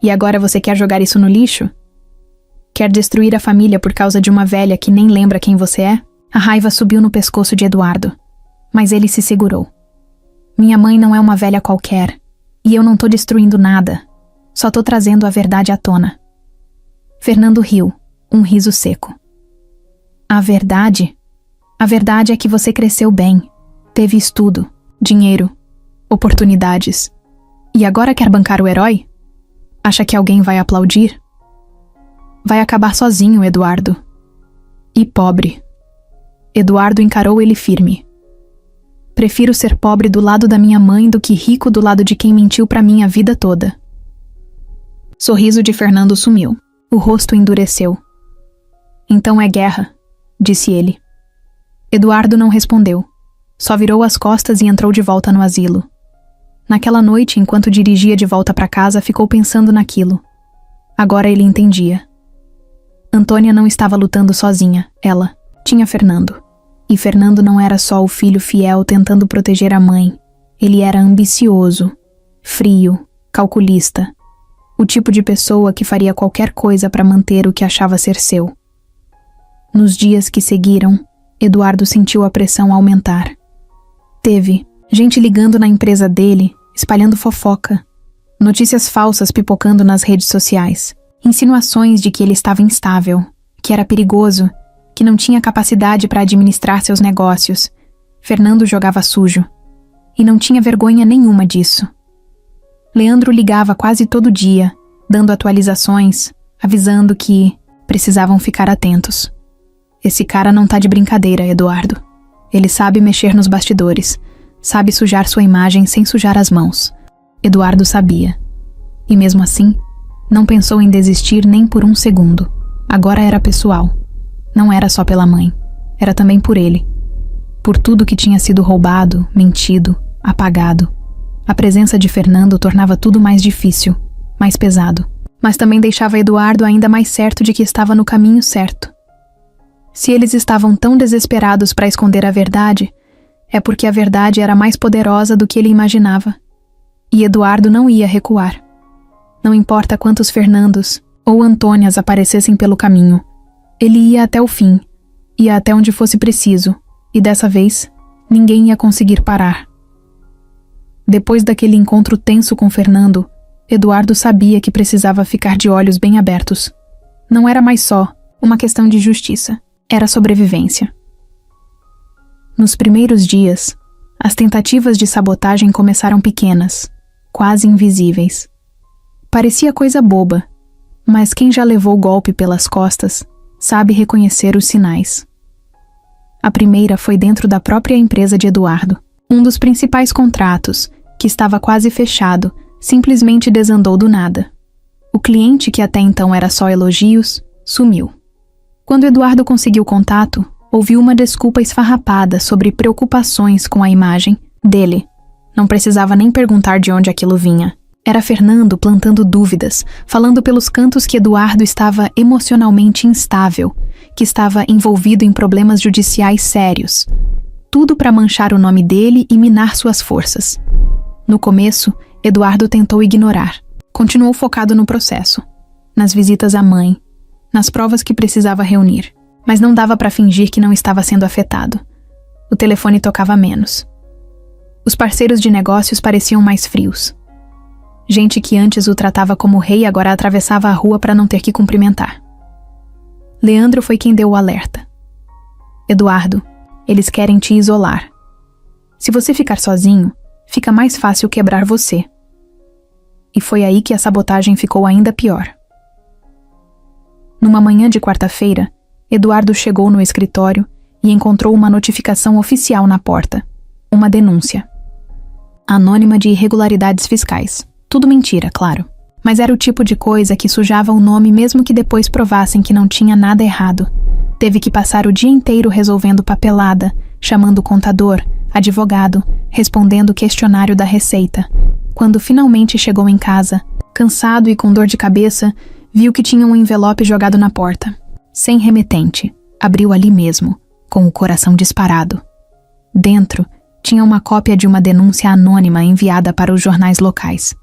E agora você quer jogar isso no lixo? Quer destruir a família por causa de uma velha que nem lembra quem você é?" A raiva subiu no pescoço de Eduardo, mas ele se segurou. "Minha mãe não é uma velha qualquer, e eu não tô destruindo nada. Só tô trazendo a verdade à tona." Fernando riu, um riso seco. "A verdade? A verdade é que você cresceu bem, teve estudo, dinheiro, oportunidades. E agora quer bancar o herói? Acha que alguém vai aplaudir? Vai acabar sozinho, Eduardo. E pobre." Eduardo encarou ele firme. "Prefiro ser pobre do lado da minha mãe do que rico do lado de quem mentiu pra mim a vida toda." Sorriso de Fernando sumiu. O rosto endureceu. "Então é guerra", disse ele. Eduardo não respondeu. Só virou as costas e entrou de volta no asilo. Naquela noite, enquanto dirigia de volta para casa, ficou pensando naquilo. Agora ele entendia. Antônia não estava lutando sozinha, ela tinha Fernando. E Fernando não era só o filho fiel tentando proteger a mãe. Ele era ambicioso, frio, calculista. O tipo de pessoa que faria qualquer coisa para manter o que achava ser seu. Nos dias que seguiram, Eduardo sentiu a pressão aumentar. Teve gente ligando na empresa dele, espalhando fofoca, notícias falsas pipocando nas redes sociais, insinuações de que ele estava instável, que era perigoso, que não tinha capacidade para administrar seus negócios. Fernando jogava sujo. E não tinha vergonha nenhuma disso. Leandro ligava quase todo dia, dando atualizações, avisando que precisavam ficar atentos. Esse cara não tá de brincadeira, Eduardo. Ele sabe mexer nos bastidores, sabe sujar sua imagem sem sujar as mãos. Eduardo sabia. E mesmo assim, não pensou em desistir nem por um segundo. Agora era pessoal. Não era só pela mãe. Era também por ele. Por tudo que tinha sido roubado, mentido, apagado. A presença de Fernando tornava tudo mais difícil, mais pesado. Mas também deixava Eduardo ainda mais certo de que estava no caminho certo. Se eles estavam tão desesperados para esconder a verdade, é porque a verdade era mais poderosa do que ele imaginava. E Eduardo não ia recuar. Não importa quantos Fernandos ou Antônias aparecessem pelo caminho, ele ia até o fim, ia até onde fosse preciso, e dessa vez, ninguém ia conseguir parar. Depois daquele encontro tenso com Fernando, Eduardo sabia que precisava ficar de olhos bem abertos. Não era mais só uma questão de justiça, era sobrevivência. Nos primeiros dias, as tentativas de sabotagem começaram pequenas, quase invisíveis. Parecia coisa boba, mas quem já levou o golpe pelas costas sabe reconhecer os sinais. A primeira foi dentro da própria empresa de Eduardo. Um dos principais contratos, que estava quase fechado, simplesmente desandou do nada. O cliente, que até então era só elogios, sumiu. Quando Eduardo conseguiu contato, ouviu uma desculpa esfarrapada sobre preocupações com a imagem dele. Não precisava nem perguntar de onde aquilo vinha. Era Fernando plantando dúvidas, falando pelos cantos que Eduardo estava emocionalmente instável, que estava envolvido em problemas judiciais sérios. Tudo para manchar o nome dele e minar suas forças. No começo, Eduardo tentou ignorar. Continuou focado no processo, nas visitas à mãe, nas provas que precisava reunir. Mas não dava para fingir que não estava sendo afetado. O telefone tocava menos. Os parceiros de negócios pareciam mais frios. Gente que antes o tratava como rei agora atravessava a rua para não ter que cumprimentar. Leandro foi quem deu o alerta. Eduardo, eles querem te isolar. Se você ficar sozinho, fica mais fácil quebrar você. E foi aí que a sabotagem ficou ainda pior. Numa manhã de quarta-feira, Eduardo chegou no escritório e encontrou uma notificação oficial na porta. Uma denúncia. Anônima de irregularidades fiscais. Tudo mentira, claro. Mas era o tipo de coisa que sujava o nome mesmo que depois provassem que não tinha nada errado. Teve que passar o dia inteiro resolvendo papelada, chamando contador, advogado, respondendo o questionário da Receita. Quando finalmente chegou em casa, cansado e com dor de cabeça, viu que tinha um envelope jogado na porta. Sem remetente, abriu ali mesmo, com o coração disparado. Dentro, tinha uma cópia de uma denúncia anônima enviada para os jornais locais.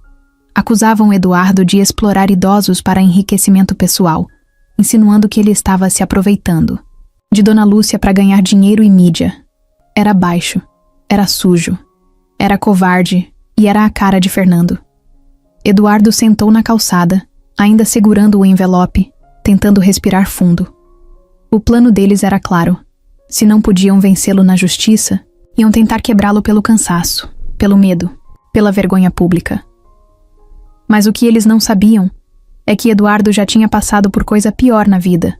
Acusavam Eduardo de explorar idosos para enriquecimento pessoal, insinuando que ele estava se aproveitando. De Dona Lúcia para ganhar dinheiro e mídia. Era baixo, era sujo, era covarde e era a cara de Fernando. Eduardo sentou na calçada, ainda segurando o envelope, tentando respirar fundo. O plano deles era claro. Se não podiam vencê-lo na justiça, iam tentar quebrá-lo pelo cansaço, pelo medo, pela vergonha pública. Mas o que eles não sabiam é que Eduardo já tinha passado por coisa pior na vida.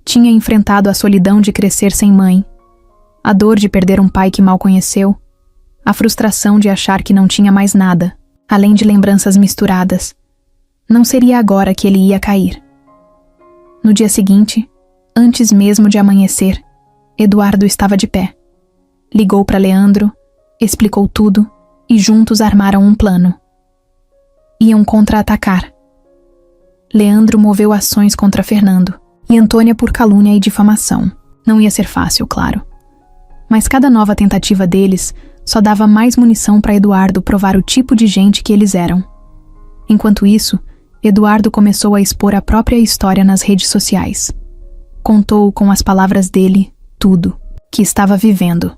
Tinha enfrentado a solidão de crescer sem mãe, a dor de perder um pai que mal conheceu, a frustração de achar que não tinha mais nada, além de lembranças misturadas. Não seria agora que ele ia cair. No dia seguinte, antes mesmo de amanhecer, Eduardo estava de pé. Ligou para Leandro, explicou tudo e juntos armaram um plano. Iam contra-atacar. Leandro moveu ações contra Fernando e Antônia por calúnia e difamação. Não ia ser fácil, claro. Mas cada nova tentativa deles só dava mais munição para Eduardo provar o tipo de gente que eles eram. Enquanto isso, Eduardo começou a expor a própria história nas redes sociais. Contou com as palavras dele tudo que estava vivendo.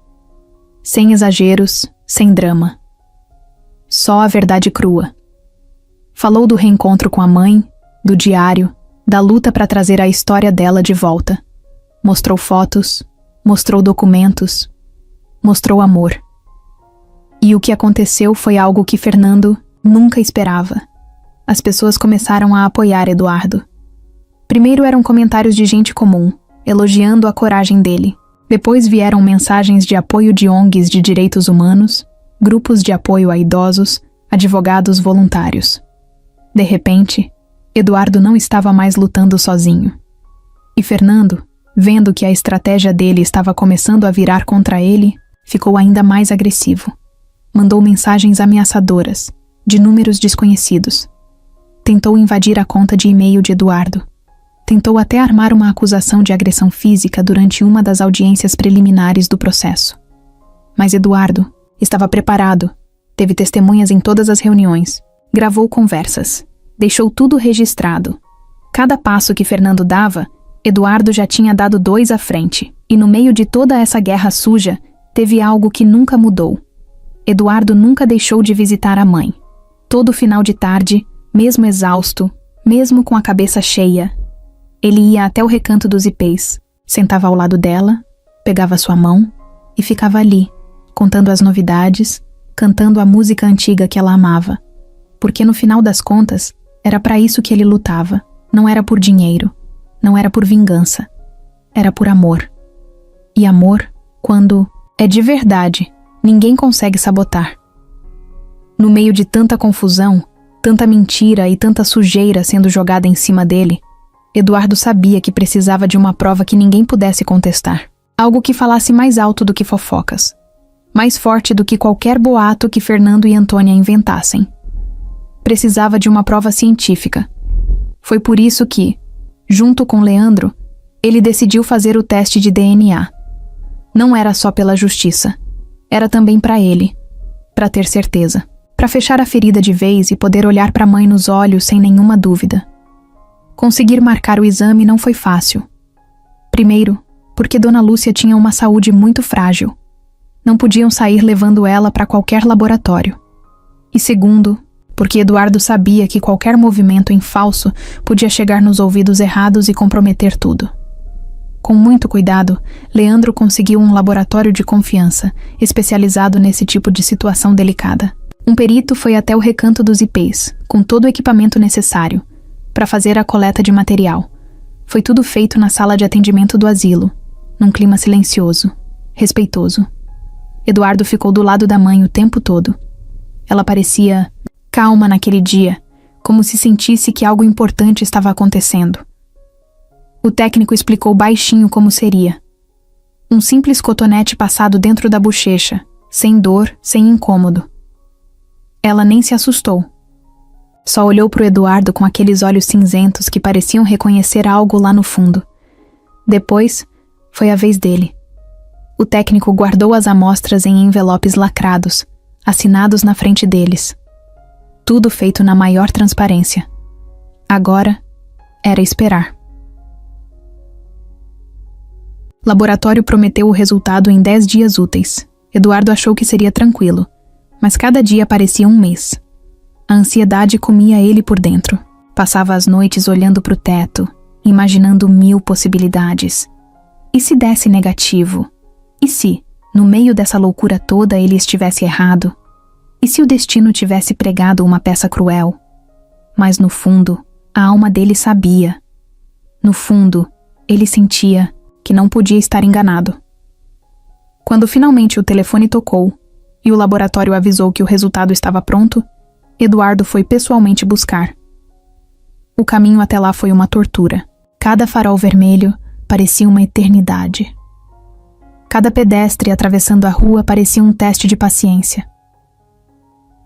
Sem exageros, sem drama. Só a verdade crua. Falou do reencontro com a mãe, do diário, da luta para trazer a história dela de volta. Mostrou fotos, mostrou documentos. mostrou amor. E o que aconteceu foi algo que Fernando nunca esperava. As pessoas começaram a apoiar Eduardo. Primeiro eram comentários de gente comum, elogiando a coragem dele. Depois vieram mensagens de apoio de ONGs de direitos humanos, grupos de apoio a idosos, advogados voluntários. De repente, Eduardo não estava mais lutando sozinho. E Fernando, vendo que a estratégia dele estava começando a virar contra ele, ficou ainda mais agressivo. Mandou mensagens ameaçadoras, de números desconhecidos. Tentou invadir a conta de e-mail de Eduardo. Tentou até armar uma acusação de agressão física durante uma das audiências preliminares do processo. Mas Eduardo estava preparado, teve testemunhas em todas as reuniões, gravou conversas, deixou tudo registrado. Cada passo que Fernando dava, Eduardo já tinha dado 2 à frente, e no meio de toda essa guerra suja, teve algo que nunca mudou. Eduardo nunca deixou de visitar a mãe. Todo final de tarde, mesmo exausto, mesmo com a cabeça cheia, ele ia até o recanto dos ipês, sentava ao lado dela, pegava sua mão e ficava ali, contando as novidades, cantando a música antiga que ela amava. Porque no final das contas, era para isso que ele lutava. Não era por dinheiro, não era por vingança, era por amor. E amor, quando é de verdade, ninguém consegue sabotar. No meio de tanta confusão, tanta mentira e tanta sujeira sendo jogada em cima dele, Eduardo sabia que precisava de uma prova que ninguém pudesse contestar. Algo que falasse mais alto do que fofocas. Mais forte do que qualquer boato que Fernando e Antônia inventassem. Precisava de uma prova científica. Foi por isso que, junto com Leandro, ele decidiu fazer o teste de DNA. Não era só pela justiça. Era também para ele. Para ter certeza. Para fechar a ferida de vez e poder olhar para a mãe nos olhos sem nenhuma dúvida. Conseguir marcar o exame não foi fácil. Primeiro, porque Dona Lúcia tinha uma saúde muito frágil. Não podiam sair levando ela para qualquer laboratório. E segundo, porque Eduardo sabia que qualquer movimento em falso podia chegar nos ouvidos errados e comprometer tudo. Com muito cuidado, Leandro conseguiu um laboratório de confiança, especializado nesse tipo de situação delicada. Um perito foi até o recanto dos ipês, com todo o equipamento necessário, para fazer a coleta de material. Foi tudo feito na sala de atendimento do asilo, num clima silencioso, respeitoso. Eduardo ficou do lado da mãe o tempo todo. Ela parecia calma naquele dia, como se sentisse que algo importante estava acontecendo. O técnico explicou baixinho como seria. Um simples cotonete passado dentro da bochecha, sem dor, sem incômodo. Ela nem se assustou. Só olhou para o Eduardo com aqueles olhos cinzentos que pareciam reconhecer algo lá no fundo. Depois, foi a vez dele. O técnico guardou as amostras em envelopes lacrados, assinados na frente deles. Tudo feito na maior transparência. Agora, era esperar. Laboratório prometeu o resultado em 10 dias úteis. Eduardo achou que seria tranquilo, mas cada dia parecia um mês. A ansiedade comia ele por dentro. Passava as noites olhando para o teto, imaginando 1000 possibilidades. E se desse negativo? E se, no meio dessa loucura toda, ele estivesse errado? E se o destino tivesse pregado uma peça cruel? Mas no fundo, a alma dele sabia. No fundo, ele sentia que não podia estar enganado. Quando finalmente o telefone tocou e o laboratório avisou que o resultado estava pronto, Eduardo foi pessoalmente buscar. O caminho até lá foi uma tortura. Cada farol vermelho parecia uma eternidade. Cada pedestre atravessando a rua parecia um teste de paciência.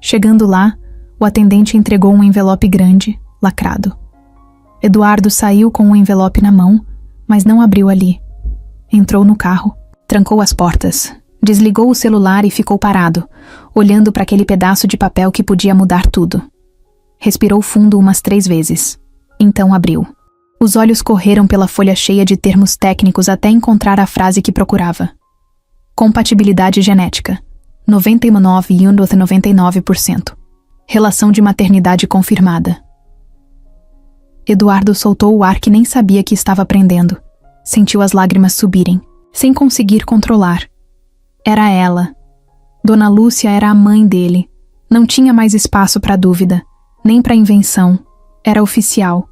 Chegando lá, o atendente entregou um envelope grande, lacrado. Eduardo saiu com o envelope na mão, mas não abriu ali. Entrou no carro, trancou as portas, desligou o celular e ficou parado, olhando para aquele pedaço de papel que podia mudar tudo. Respirou fundo umas 3 vezes. Então abriu. Os olhos correram pela folha cheia de termos técnicos até encontrar a frase que procurava. Compatibilidade genética. 99,99%. Relação de maternidade confirmada. Eduardo soltou o ar que nem sabia que estava prendendo. Sentiu as lágrimas subirem, sem conseguir controlar. Era ela. Dona Lúcia era a mãe dele. Não tinha mais espaço para dúvida, nem para invenção. Era oficial.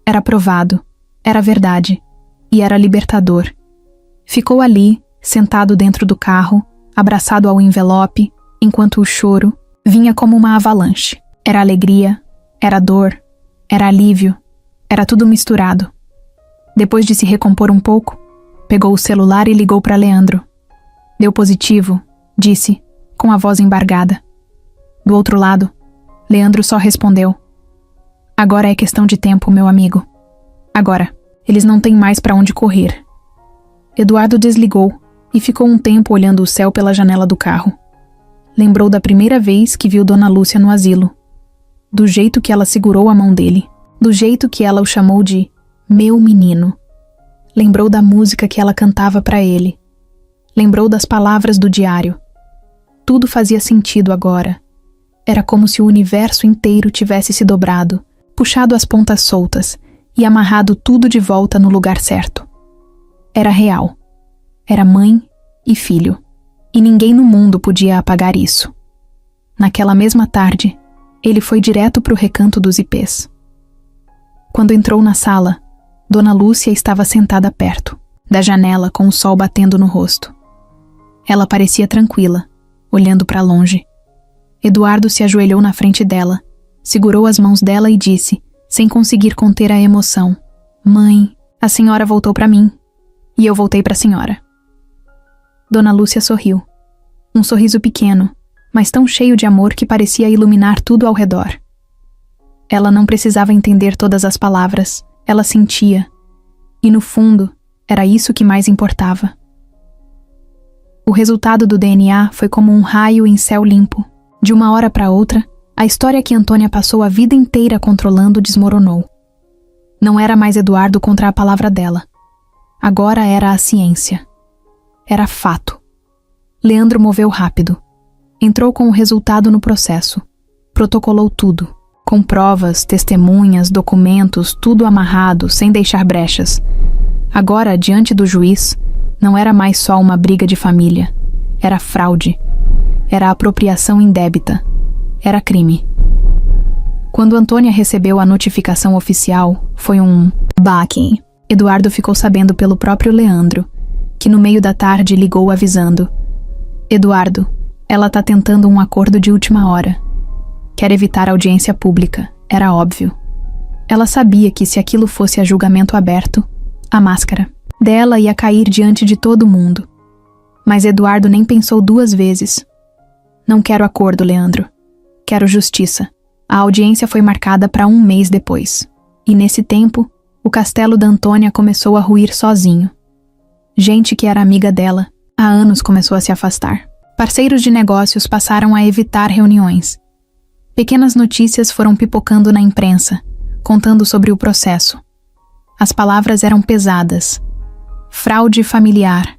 Era provado. Era verdade. E era libertador. Ficou ali, sentado dentro do carro, abraçado ao envelope, enquanto o choro vinha como uma avalanche. Era alegria, era dor, era alívio, era tudo misturado. Depois de se recompor um pouco, pegou o celular e ligou para Leandro. Deu positivo, disse, com a voz embargada. Do outro lado, Leandro só respondeu: agora é questão de tempo, meu amigo. Agora, eles não têm mais para onde correr. Eduardo desligou e ficou um tempo olhando o céu pela janela do carro. Lembrou da primeira vez que viu Dona Lúcia no asilo. Do jeito que ela segurou a mão dele. Do jeito que ela o chamou de meu menino. Lembrou da música que ela cantava para ele. Lembrou das palavras do diário. Tudo fazia sentido agora. Era como se o universo inteiro tivesse se dobrado, puxado as pontas soltas e amarrado tudo de volta no lugar certo. Era real. Era mãe e filho. E ninguém no mundo podia apagar isso. Naquela mesma tarde, ele foi direto para o recanto dos ipês. Quando entrou na sala, Dona Lúcia estava sentada perto, da janela com o sol batendo no rosto. Ela parecia tranquila, olhando para longe. Eduardo se ajoelhou na frente dela, segurou as mãos dela e disse, sem conseguir conter a emoção: Mãe, a senhora voltou para mim. E eu voltei para a senhora. Dona Lúcia sorriu. Um sorriso pequeno, mas tão cheio de amor que parecia iluminar tudo ao redor. Ela não precisava entender todas as palavras, ela sentia. E no fundo, era isso que mais importava. O resultado do DNA foi como um raio em céu limpo. De uma hora para outra, a história que Antônia passou a vida inteira controlando desmoronou. Não era mais Eduardo contra a palavra dela. Agora era a ciência. Era fato. Leandro moveu rápido. Entrou com o resultado no processo. Protocolou tudo. Com provas, testemunhas, documentos, tudo amarrado, sem deixar brechas. Agora, diante do juiz, não era mais só uma briga de família. Era fraude. Era apropriação indébita. Era crime. Quando Antônia recebeu a notificação oficial, foi um baque. Eduardo ficou sabendo pelo próprio Leandro, que no meio da tarde ligou avisando: Eduardo, ela tá tentando um acordo de última hora. Quer evitar audiência pública, era óbvio. Ela sabia que se aquilo fosse a julgamento aberto, a máscara dela ia cair diante de todo mundo. Mas Eduardo nem pensou duas vezes. Não quero acordo, Leandro. Quero justiça. A audiência foi marcada para 1 mês depois. E nesse tempo, o castelo da Antônia começou a ruir sozinho. Gente que era amiga dela, há anos começou a se afastar. Parceiros de negócios passaram a evitar reuniões. Pequenas notícias foram pipocando na imprensa, contando sobre o processo. As palavras eram pesadas. Fraude familiar.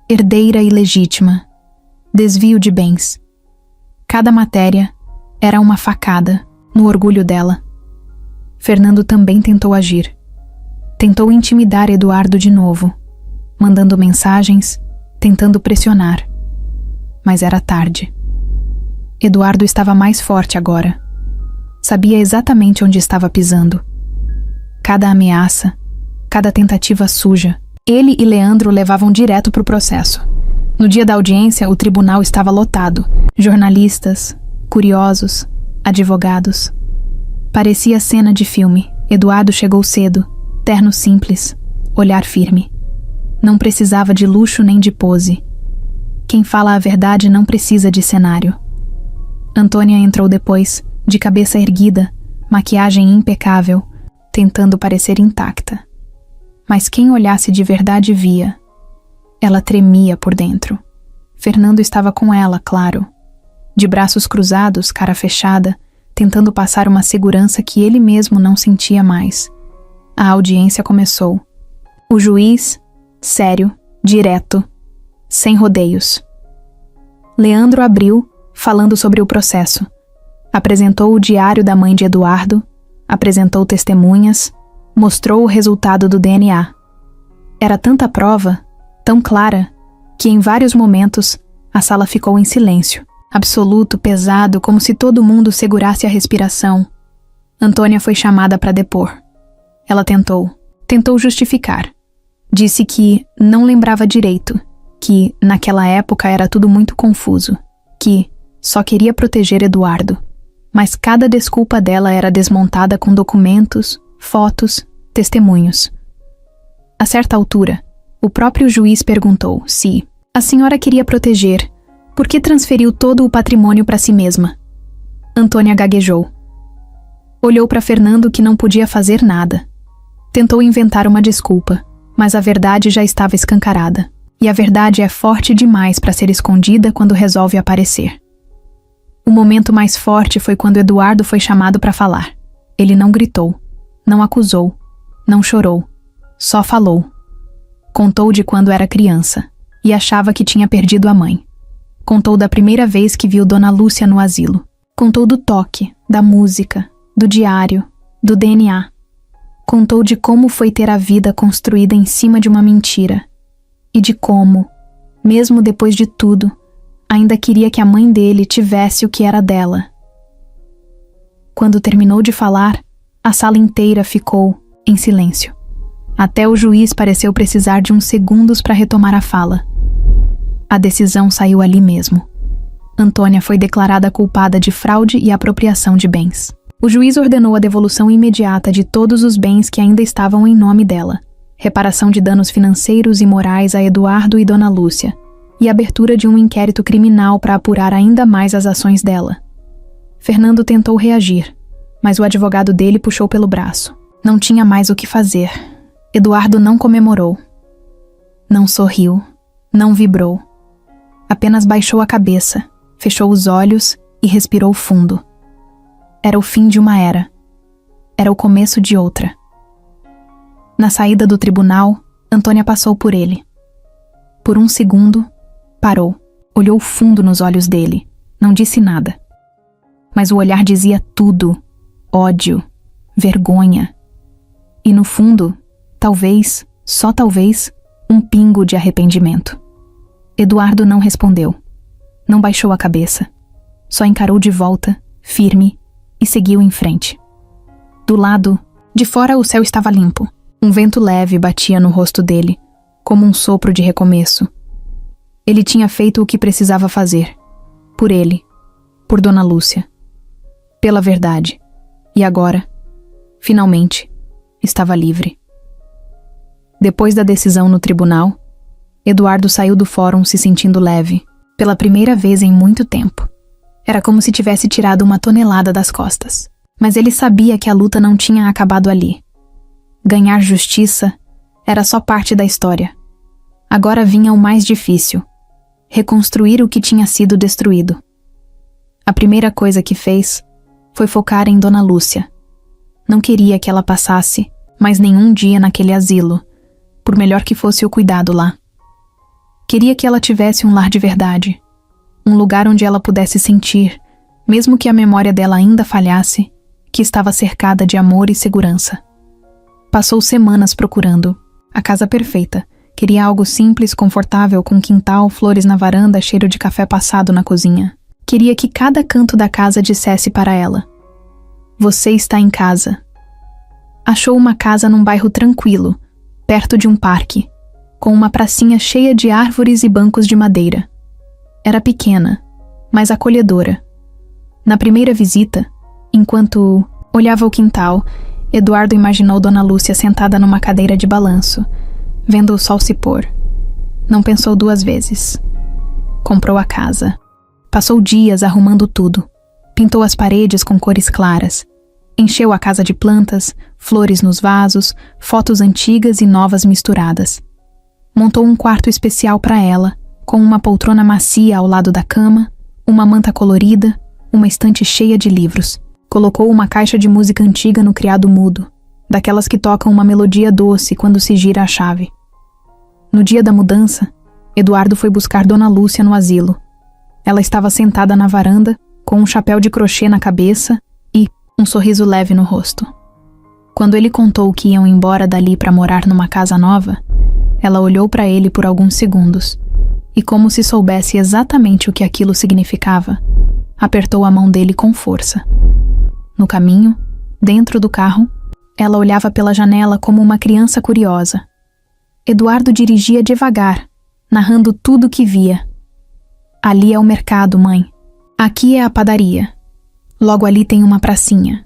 Herdeira ilegítima. Desvio de bens. Cada matéria era uma facada no orgulho dela. Fernando também tentou agir. Tentou intimidar Eduardo de novo, mandando mensagens, tentando pressionar. Mas era tarde. Eduardo estava mais forte agora. Sabia exatamente onde estava pisando. Cada ameaça, cada tentativa suja, ele e Leandro levavam direto para o processo. No dia da audiência, o tribunal estava lotado. Jornalistas, curiosos, advogados. Parecia cena de filme. Eduardo chegou cedo, terno simples, olhar firme. Não precisava de luxo nem de pose. Quem fala a verdade não precisa de cenário. Antônia entrou depois, de cabeça erguida, maquiagem impecável, tentando parecer intacta. Mas quem olhasse de verdade via. Ela tremia por dentro. Fernando estava com ela, claro. De braços cruzados, cara fechada, tentando passar uma segurança que ele mesmo não sentia mais. A audiência começou. O juiz, sério, direto, sem rodeios. Leandro abriu, falando sobre o processo. Apresentou o diário da mãe de Eduardo, apresentou testemunhas, mostrou o resultado do DNA. Era tanta prova, tão clara, que em vários momentos A sala ficou em silêncio, absoluto, pesado, como se todo mundo segurasse a respiração. Antônia foi chamada para depor. Ela tentou justificar. Disse que não lembrava direito, que naquela época era tudo muito confuso, que só queria proteger Eduardo. Mas cada desculpa dela era desmontada com documentos, fotos, testemunhos. A certa altura, o próprio juiz perguntou se a senhora queria proteger, por que transferiu todo o patrimônio para si mesma? Antônia gaguejou. Olhou para Fernando, que não podia fazer nada. Tentou inventar uma desculpa, mas a verdade já estava escancarada. E a verdade é forte demais para ser escondida quando resolve aparecer. O momento mais forte foi quando Eduardo foi chamado para falar. Ele não gritou, não acusou, não chorou, só falou. Contou de quando era criança e achava que tinha perdido a mãe. Contou da primeira vez que viu Dona Lúcia no asilo. Contou do toque, da música, do diário, do DNA. Contou de como foi ter a vida construída em cima de uma mentira. E de como, mesmo depois de tudo, ainda queria que a mãe dele tivesse o que era dela. Quando terminou de falar, a sala inteira ficou em silêncio. Até o juiz pareceu precisar de uns segundos para retomar a fala. A decisão saiu ali mesmo. Antônia foi declarada culpada de fraude e apropriação de bens. O juiz ordenou a devolução imediata de todos os bens que ainda estavam em nome dela, reparação de danos financeiros e morais a Eduardo e Dona Lúcia, e abertura de um inquérito criminal para apurar ainda mais as ações dela. Fernando tentou reagir, mas o advogado dele puxou pelo braço. Não tinha mais o que fazer. Eduardo não comemorou. Não sorriu. Não vibrou. Apenas baixou a cabeça, fechou os olhos e respirou fundo. Era o fim de uma era. Era o começo de outra. Na saída do tribunal, Antônia passou por ele. Por um segundo, parou, olhou fundo nos olhos dele, não disse nada. Mas o olhar dizia tudo: ódio, vergonha. E no fundo, talvez, só talvez, um pingo de arrependimento. Eduardo não respondeu. Não baixou a cabeça. Só encarou de volta, firme, e seguiu em frente. Do lado, de fora, o céu estava limpo. Um vento leve batia no rosto dele, como um sopro de recomeço. Ele tinha feito o que precisava fazer. Por ele. Por Dona Lúcia. Pela verdade. E agora, finalmente, estava livre. Depois da decisão no tribunal, Eduardo saiu do fórum se sentindo leve, pela primeira vez em muito tempo. Era como se tivesse tirado uma tonelada das costas. Mas ele sabia que a luta não tinha acabado ali. Ganhar justiça era só parte da história. Agora vinha o mais difícil: reconstruir o que tinha sido destruído. A primeira coisa que fez foi focar em Dona Lúcia. Não queria que ela passasse mais nenhum dia naquele asilo, por melhor que fosse o cuidado lá. Queria que ela tivesse um lar de verdade, um lugar onde ela pudesse sentir, mesmo que a memória dela ainda falhasse, que estava cercada de amor e segurança. Passou semanas procurando a casa perfeita. Queria algo simples, confortável, com quintal, flores na varanda, cheiro de café passado na cozinha. Queria que cada canto da casa dissesse para ela: você está em casa. Achou uma casa num bairro tranquilo, perto de um parque, com uma pracinha cheia de árvores e bancos de madeira. Era pequena, mas acolhedora. Na primeira visita, enquanto olhava o quintal, Eduardo imaginou Dona Lúcia sentada numa cadeira de balanço, vendo o sol se pôr. Não pensou duas vezes. Comprou a casa. Passou dias arrumando tudo. Pintou as paredes com cores claras. Encheu a casa de plantas, flores nos vasos, fotos antigas e novas misturadas. Montou um quarto especial para ela, com uma poltrona macia ao lado da cama, uma manta colorida, uma estante cheia de livros. Colocou uma caixa de música antiga no criado mudo, daquelas que tocam uma melodia doce quando se gira a chave. No dia da mudança, Eduardo foi buscar Dona Lúcia no asilo. Ela estava sentada na varanda, com um chapéu de crochê na cabeça e um sorriso leve no rosto. Quando ele contou que iam embora dali para morar numa casa nova, ela olhou para ele por alguns segundos e, como se soubesse exatamente o que aquilo significava, apertou a mão dele com força. No caminho, dentro do carro, ela olhava pela janela como uma criança curiosa. Eduardo dirigia devagar, narrando tudo o que via. Ali é o mercado, mãe. Aqui é a padaria. Logo ali tem uma pracinha.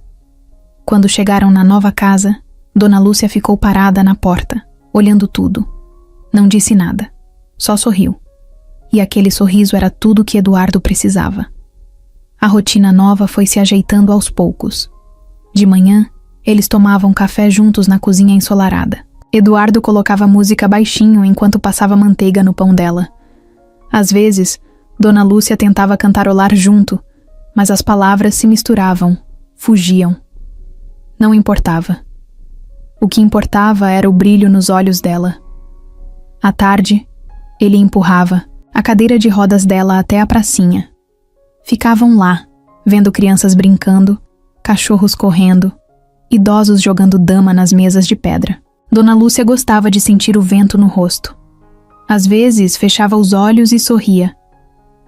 Quando chegaram na nova casa, Dona Lúcia ficou parada na porta, olhando tudo. Não disse nada, só sorriu. E aquele sorriso era tudo que Eduardo precisava. A rotina nova foi se ajeitando aos poucos. De manhã, eles tomavam café juntos na cozinha ensolarada. Eduardo colocava música baixinho enquanto passava manteiga no pão dela. Às vezes, Dona Lúcia tentava cantarolar junto, mas as palavras se misturavam, fugiam. Não importava. O que importava era o brilho nos olhos dela. À tarde, ele empurrava a cadeira de rodas dela até a pracinha. Ficavam lá, vendo crianças brincando, cachorros correndo, idosos jogando dama nas mesas de pedra. Dona Lúcia gostava de sentir o vento no rosto. Às vezes, fechava os olhos e sorria.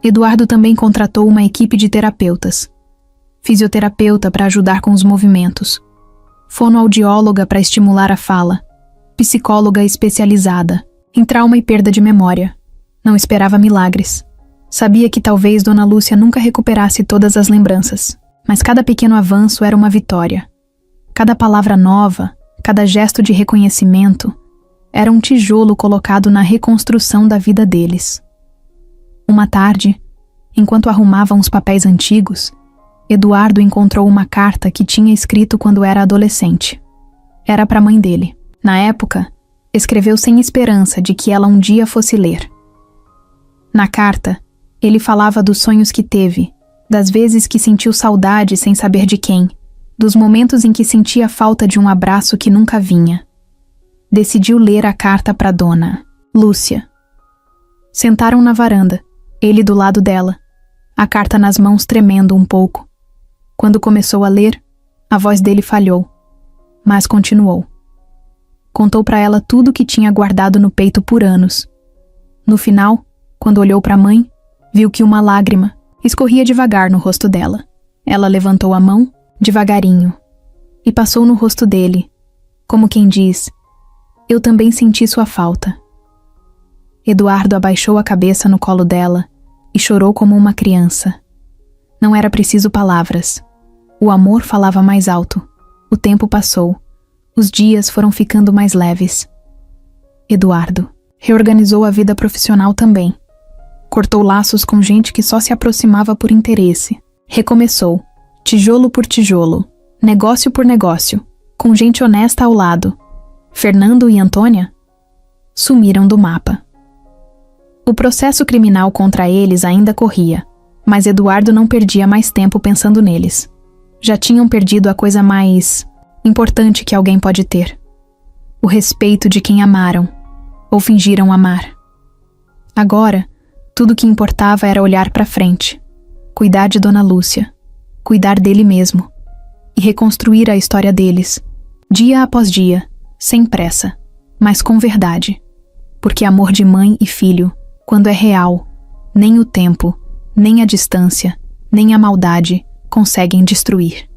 Eduardo também contratou uma equipe de terapeutas. Fisioterapeuta para ajudar com os movimentos. Fonoaudióloga para estimular a fala. Psicóloga especializada em trauma e perda de memória. Não esperava milagres. Sabia que talvez Dona Lúcia nunca recuperasse todas as lembranças, mas cada pequeno avanço era uma vitória. Cada palavra nova, cada gesto de reconhecimento, era um tijolo colocado na reconstrução da vida deles. Uma tarde, enquanto arrumavam os papéis antigos, Eduardo encontrou uma carta que tinha escrito quando era adolescente. Era para a mãe dele. Na época, escreveu sem esperança de que ela um dia fosse ler. Na carta, ele falava dos sonhos que teve, das vezes que sentiu saudade sem saber de quem, dos momentos em que sentia falta de um abraço que nunca vinha. Decidiu ler a carta para Dona Lúcia. Sentaram na varanda, ele do lado dela, a carta nas mãos tremendo um pouco. Quando começou a ler, a voz dele falhou, mas continuou. Contou para ela tudo o que tinha guardado no peito por anos. No final, quando olhou para a mãe, viu que uma lágrima escorria devagar no rosto dela. Ela levantou a mão, devagarinho, e passou no rosto dele, como quem diz: "Eu também senti sua falta." Eduardo abaixou a cabeça no colo dela e chorou como uma criança. Não era preciso palavras. O amor falava mais alto. O tempo passou. Os dias foram ficando mais leves. Eduardo reorganizou a vida profissional também. Cortou laços com gente que só se aproximava por interesse. Recomeçou, tijolo por tijolo, negócio por negócio, com gente honesta ao lado. Fernando e Antônia sumiram do mapa. O processo criminal contra eles ainda corria, mas Eduardo não perdia mais tempo pensando neles. Já tinham perdido a coisa mais importante que alguém pode ter: o respeito de quem amaram, ou fingiram amar. Agora, tudo que importava era olhar para frente, cuidar de Dona Lúcia, cuidar dele mesmo, e reconstruir a história deles, dia após dia, sem pressa, mas com verdade, porque amor de mãe e filho, quando é real, nem o tempo, nem a distância, nem a maldade conseguem destruir.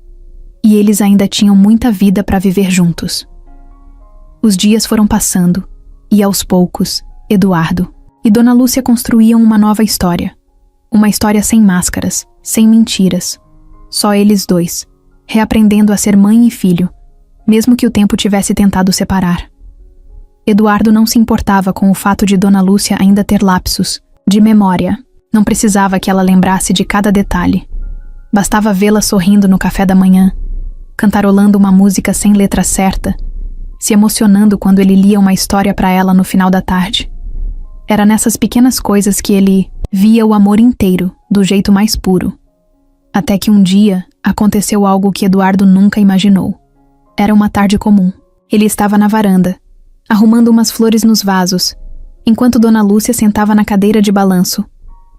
E eles ainda tinham muita vida para viver juntos. Os dias foram passando, e aos poucos, Eduardo e Dona Lúcia construíam uma nova história. Uma história sem máscaras, sem mentiras. Só eles dois, reaprendendo a ser mãe e filho, mesmo que o tempo tivesse tentado separar. Eduardo não se importava com o fato de Dona Lúcia ainda ter lapsos de memória. Não precisava que ela lembrasse de cada detalhe. Bastava vê-la sorrindo no café da manhã, cantarolando uma música sem letra certa, se emocionando quando ele lia uma história para ela no final da tarde. Era nessas pequenas coisas que ele via o amor inteiro, do jeito mais puro. Até que um dia aconteceu algo que Eduardo nunca imaginou. Era uma tarde comum. Ele estava na varanda, arrumando umas flores nos vasos, enquanto Dona Lúcia sentava na cadeira de balanço,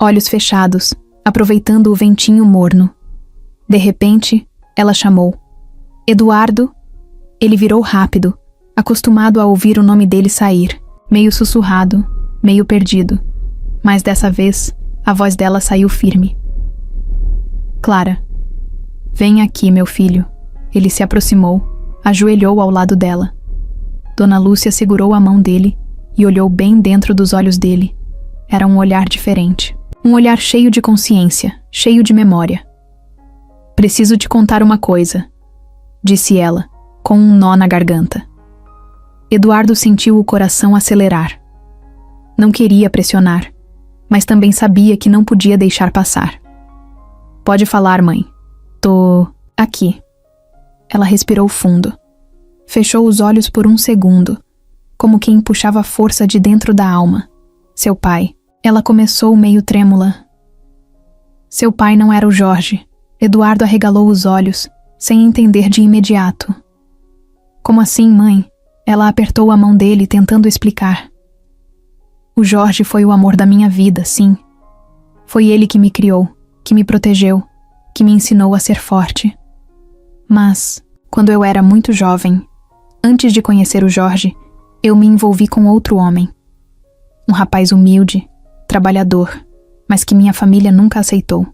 olhos fechados, aproveitando o ventinho morno. De repente, ela chamou: "Eduardo?" Ele virou rápido, acostumado a ouvir o nome dele sair, meio sussurrado, meio perdido, Mas dessa vez, a voz dela saiu firme. Clara, venha aqui, meu filho. Ele se aproximou, ajoelhou ao lado dela. Dona Lúcia segurou a mão dele e olhou bem dentro dos olhos dele. Era um olhar diferente. Um olhar cheio de consciência, cheio de memória. Preciso te contar uma coisa, disse ela, com um nó na garganta. Eduardo sentiu o coração acelerar. Não queria pressionar, mas também sabia que não podia deixar passar. Pode falar, mãe. Tô aqui. Ela respirou fundo. Fechou os olhos por um segundo, como quem puxava força de dentro da alma. Seu pai. Ela começou meio trêmula. Seu pai não era o Jorge. Eduardo arregalou os olhos, sem entender de imediato. Como assim, mãe? Ela apertou a mão dele, tentando explicar. O Jorge foi o amor da minha vida, sim. Foi ele que me criou, que me protegeu, que me ensinou a ser forte. Mas, quando eu era muito jovem, antes de conhecer o Jorge, eu me envolvi com outro homem. Um rapaz humilde, trabalhador, mas que minha família nunca aceitou.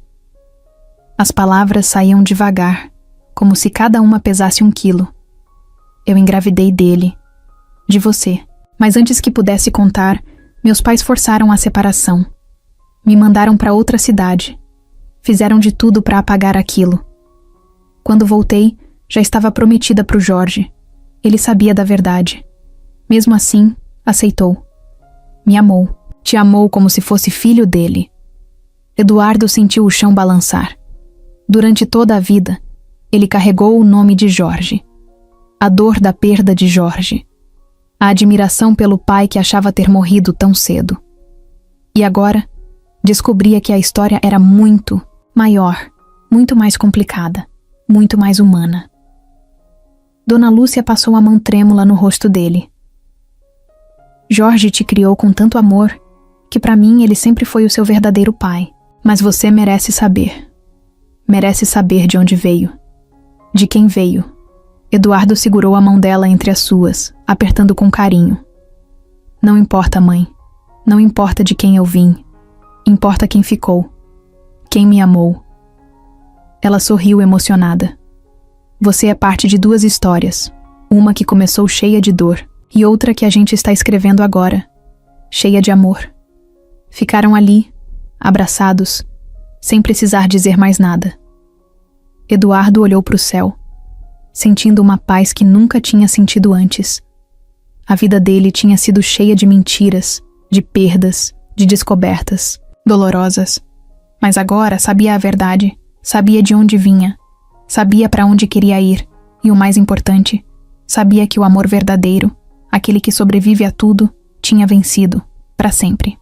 As palavras saíam devagar, como se cada uma pesasse 1 quilo. Eu engravidei dele, de você, mas antes que pudesse contar, meus pais forçaram a separação. Me mandaram para outra cidade. Fizeram de tudo para apagar aquilo. Quando voltei, já estava prometida para o Jorge. Ele sabia da verdade. Mesmo assim, aceitou. Me amou. Te amou como se fosse filho dele. Eduardo sentiu o chão balançar. Durante toda a vida, ele carregou o nome de Jorge. A dor da perda de Jorge. A admiração pelo pai que achava ter morrido tão cedo. E agora, descobria que a história era muito maior, muito mais complicada, muito mais humana. Dona Lúcia passou a mão trêmula no rosto dele. Jorge te criou com tanto amor, que para mim ele sempre foi o seu verdadeiro pai. Mas você merece saber. Merece saber de onde veio. De quem veio. Eduardo segurou a mão dela entre as suas, apertando com carinho. Não importa, mãe. Não importa de quem eu vim. Importa quem ficou. Quem me amou. Ela sorriu emocionada. Você é parte de 2 histórias. Uma que começou cheia de dor e outra que a gente está escrevendo agora, cheia de amor. Ficaram ali, abraçados, sem precisar dizer mais nada. Eduardo olhou para o céu, sentindo uma paz que nunca tinha sentido antes. A vida dele tinha sido cheia de mentiras, de perdas, de descobertas, dolorosas. Mas agora sabia a verdade, sabia de onde vinha, sabia para onde queria ir e, o mais importante, sabia que o amor verdadeiro, aquele que sobrevive a tudo, tinha vencido, para sempre.